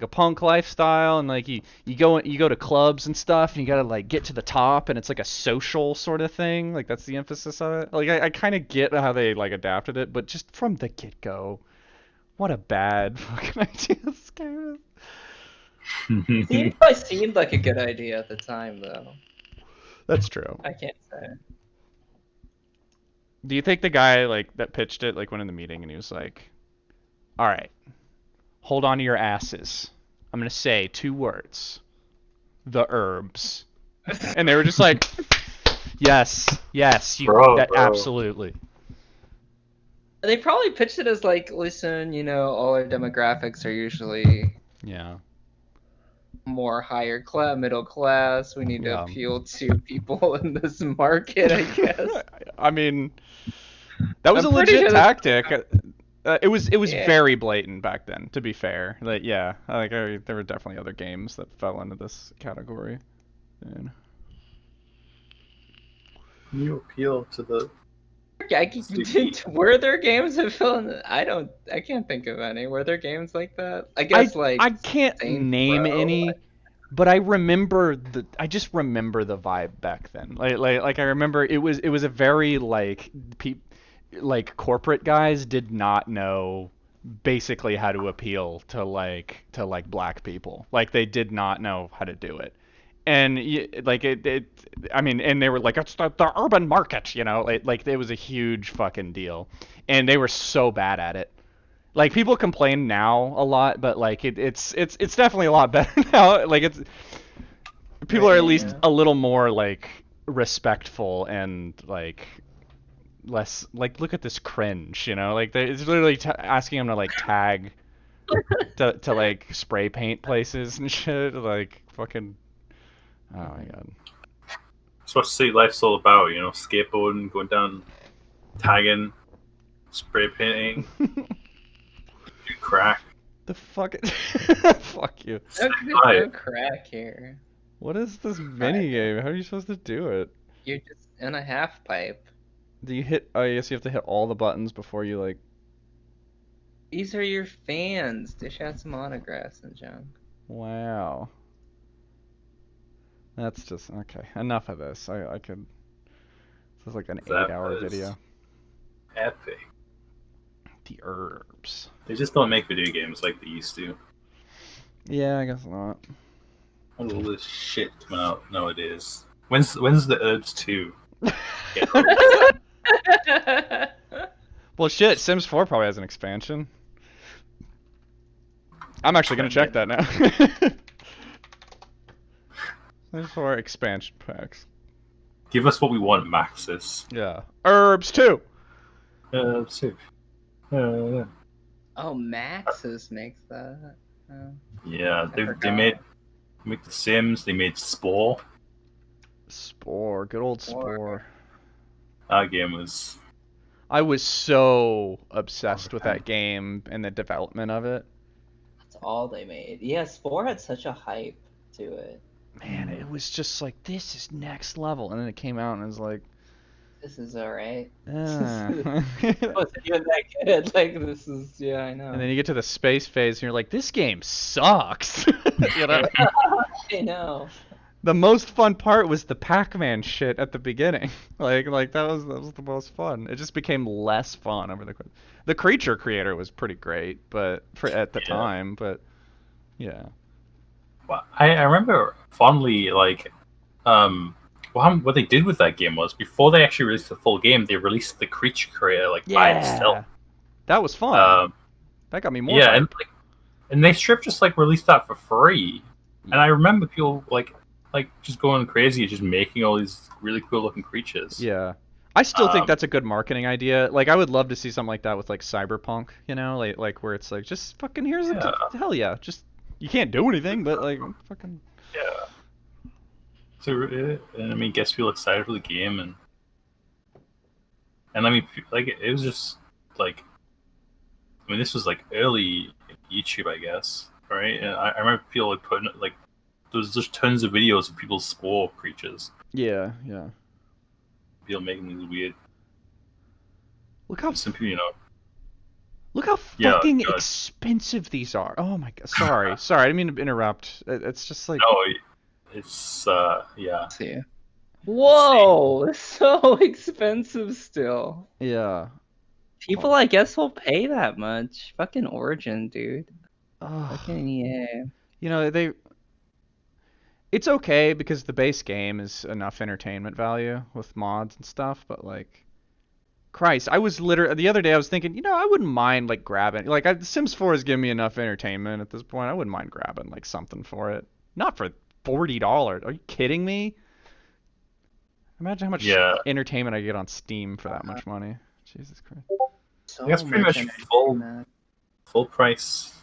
a punk lifestyle, and like you go to clubs and stuff, and you gotta like get to the top, and it's like a social sort of thing. Like that's the emphasis of it. Like I kind of get how they like adapted it, but just from the get go, what a bad fucking idea this game is. Seemed like a good idea at the time, though. That's true. I can't say. Do you think the guy like that pitched it like went in the meeting and he was like, "All right, hold on to your asses. I'm gonna say 2 words. The herbs." And they were just like, "Yes, yes, that Bro. absolutely." They probably pitched it as like, listen, all our demographics are usually Yeah. more higher class, middle class. We need to Yeah. appeal to people in this market, I guess. I mean, that was I'm a pretty legit sure that's- tactic. It was Yeah. very blatant back then, to be fair. Like yeah, there were definitely other games that fell into this category. And You appeal to the. Were there games that fell in? I can't think of any. Were there games like that? I guess I can't Saints name Row, any, but I just remember the vibe back then. Like I remember it was a very like corporate guys did not know basically how to appeal to black people. Like they did not know how to do it. And I mean, and they were like, it's the urban market, like it was a huge fucking deal, and they were so bad at it. Like people complain now a lot, but like it's definitely a lot better now. Like it's people are at least a little more like respectful and like less like look at this cringe, like it's literally asking them to like tag to like spray paint places and shit, like fucking. Oh my god. That's what city life's all about, skateboarding, going down, tagging, spray painting, do crack. The fuck? Fuck you. There's no crack here. What is this mini game? How are you supposed to do it? You're just in a half pipe. Do you hit? Oh, I guess you have to hit all the buttons before you like. These are your fans. Dish out some autographs and junk. Wow. That's just okay. Enough of this. I could. This is like an 8-hour video. Epic. The herbs. They just don't make video games like they used to. Yeah, I guess not. All this shit coming out nowadays. When's the herbs 2? Well, shit. Sims 4 probably has an expansion. I'm actually gonna check that now. Sims 4 expansion packs. Give us what we want, Maxis. Yeah. Herbs 2. Herbs 2. Oh, Maxis makes that. Oh. Yeah, they made the Sims. They made Spore. Spore. Good old Spore. That game was. I was so obsessed with that game and the development of it. That's all they made. Yeah, Spore had such a hype to it. Man, it was just like, this is next level. And then it came out and it was like, this is alright. ah. It wasn't even that good. Like, this is, yeah, I know. And then you get to the space phase and you're like, this game sucks. I know. The most fun part was the Pac-Man shit at the beginning. Like that was the most fun. It just became less fun over the creature creator was pretty great, but at the time, but yeah. Well, I remember fondly what they did with that game was before they actually released the full game, they released the creature creator by itself. That was fun. That got me more. Yeah, and they just released that for free. And I remember people like just going crazy, just making all these really cool looking creatures. Yeah, I still think that's a good marketing idea. Like, I would love to see something like that with like Cyberpunk, like where it's like just fucking here's hell yeah, just you can't do anything, but like fucking yeah. So and I mean, gets people excited for the game, and And I mean, like, it was just like, I mean, this was like early YouTube, I guess, right? And I remember people like putting like, there was just tons of videos of people's spore creatures, Yeah, yeah. people making these weird. Look how Some people, you know. look how Yeah, fucking God. expensive these are. Oh my god. Sorry, sorry. I didn't mean to interrupt. It's just like No, it's yeah. See. Whoa, it's so expensive still. yeah. People, I guess, will pay that much. Fucking Origin, dude. Ugh. Fucking EA. You know it's okay because the base game is enough entertainment value with mods and stuff, but like, Christ, I was literally the other day I was thinking, you know, I wouldn't mind like grabbing like Sims 4 has given me enough entertainment at this point. I wouldn't mind grabbing like something for it. Not for $40. Are you kidding me? Imagine how much Yeah. entertainment I get on Steam for that much money. Jesus Christ. So That's pretty much entertainment. full price.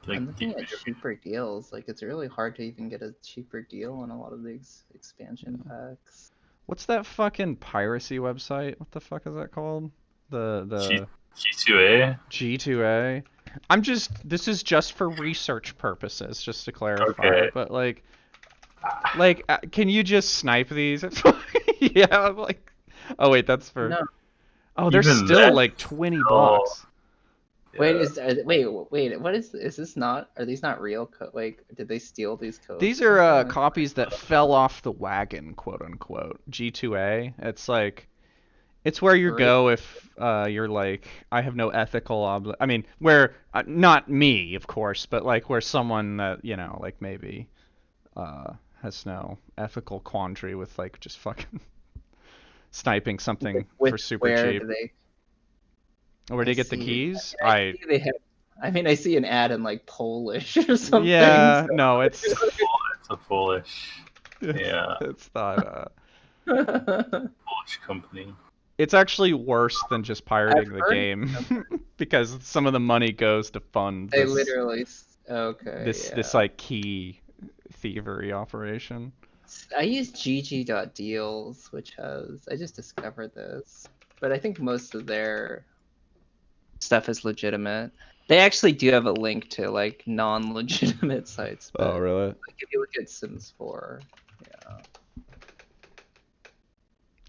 Like, I'm looking at cheaper deals. Like, it's really hard to even get a cheaper deal on a lot of these expansion packs. What's that fucking piracy website? What the fuck is that called? The G2A. G2A. This is just for research purposes, just to clarify. Okay. But like, can you just snipe these? Yeah, I'm like, oh wait, that's for. No. Oh, they're Even still that? like $20. Wait, Yeah. wait, what is this not, are these not real code? Like, did they steal these codes? These or are something? copies that fell off the wagon, quote unquote. G2A. It's like, it's where you Right. go if you're like, I have no ethical I mean, where not me, of course, but like where someone that you know, like maybe has no ethical quandary with like just fucking sniping something With for super where cheap. do they? Where do I you get the see. keys? I see they have. I mean, I see an ad in like Polish or something. Yeah, so- no, it's It's a Polish Yeah. it's not. Polish company. It's actually worse than just pirating the heard game because some of the money goes to fund They this literally. Okay. this like key thievery operation. I use gg.deals, which has. I just discovered this, but I think most of their stuff is legitimate. They actually do have a link to like non-legitimate sites. But, Oh, really? Like if you look at Sims 4,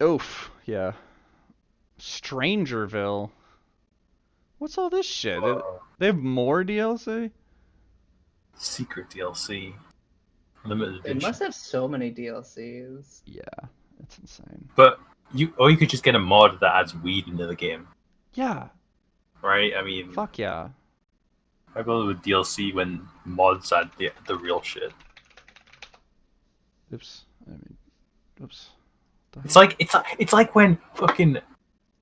Oof, yeah. Strangerville. What's all this shit? They have more DLC? Secret DLC. Limited they edition. must have so many DLCs. Yeah, it's insane. But you could just get a mod that adds weed into the game, Yeah, right? I mean, fuck yeah. I bother with DLC when mods add the real shit. Oops. I mean, oops. It's like when fucking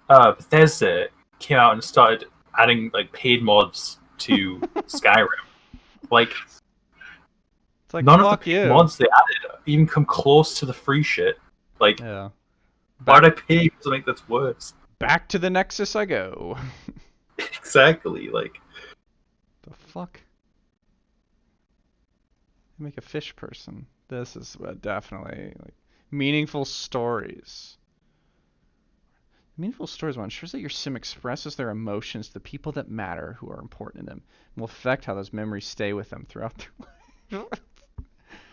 Bethesda came out and started adding like paid mods to Skyrim. Like It's like, none of fuck the you. mods they added even come close to the free shit. Like, Yeah. why'd I pay for something that's worse? Back to the Nexus I go. Exactly. Like, The fuck? Make a fish person. This is definitely like meaningful stories. Meaningful stories one ensures that your sim expresses their emotions to the people that matter who are important to them and will affect how those memories stay with them throughout their life.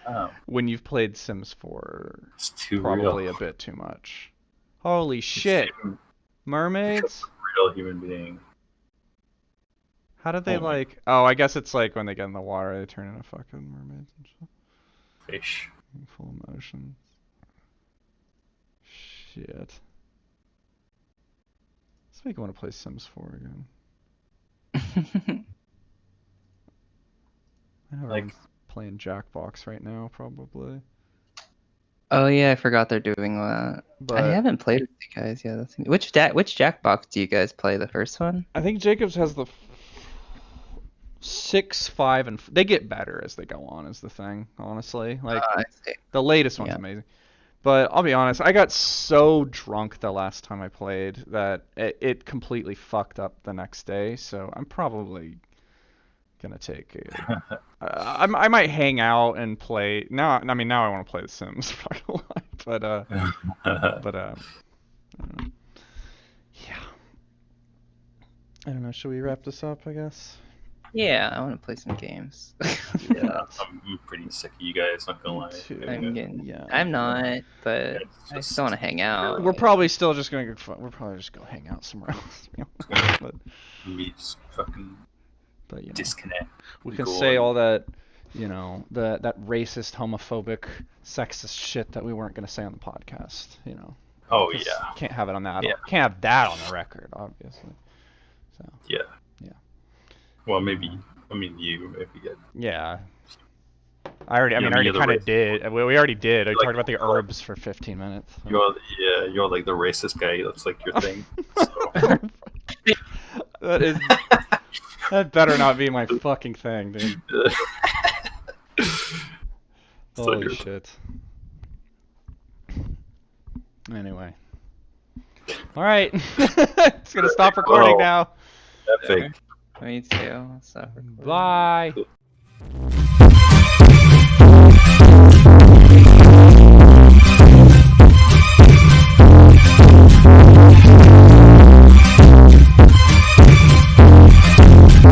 oh, When you've played Sims 4, it's too probably real. a bit too much. Holy shit. It's Mermaids? a real human being. How did they Oh my- like... Oh, I guess it's like when they get in the water, they turn into fucking mermaids and stuff. Fish. Full emotions. Shit. Let's make me want to play Sims 4 again. I know Like- everyone's playing Jackbox right now, probably. Oh yeah, I forgot they're doing that. But I haven't played with you guys yet. Which Jackbox do you guys play? The first one? I think Jacobs has the 6, 5, and they get better as they go on. Is the thing, honestly. Like I see. the latest one's Yeah. amazing. But I'll be honest, I got so drunk the last time I played that it completely fucked up the next day. So I'm probably gonna take a. I might hang out and play now. I mean, now I want to play The Sims. But I don't know. I don't know. I don't know. Should we wrap this up? I guess. Yeah, I want to play some games. Yeah, I'm pretty sick of you guys. Not gonna lie. too. Yeah. I'm not, but I still want to hang out. We're probably still just gonna go. We're probably just go hang out somewhere else. You know? but Me just fucking you know, disconnect. we can say all that. You know, that racist, homophobic, sexist shit that we weren't gonna say on the podcast. You know. Oh 'Cause yeah. Can't have it on that. Yeah. Can't have that on the record, obviously. So. Yeah. Yeah. Well, maybe. I mean, you maybe get. Yeah. I already Yeah, kind the of racist did. We already did. I Like, talked about the herbs for 15 minutes. So. You're like the racist guy. That's like your thing. So. That better not be my fucking thing, dude. Holy good. shit. Anyway. All right. It's gonna stop recording now. Epic. Me too. So Bye. Cool.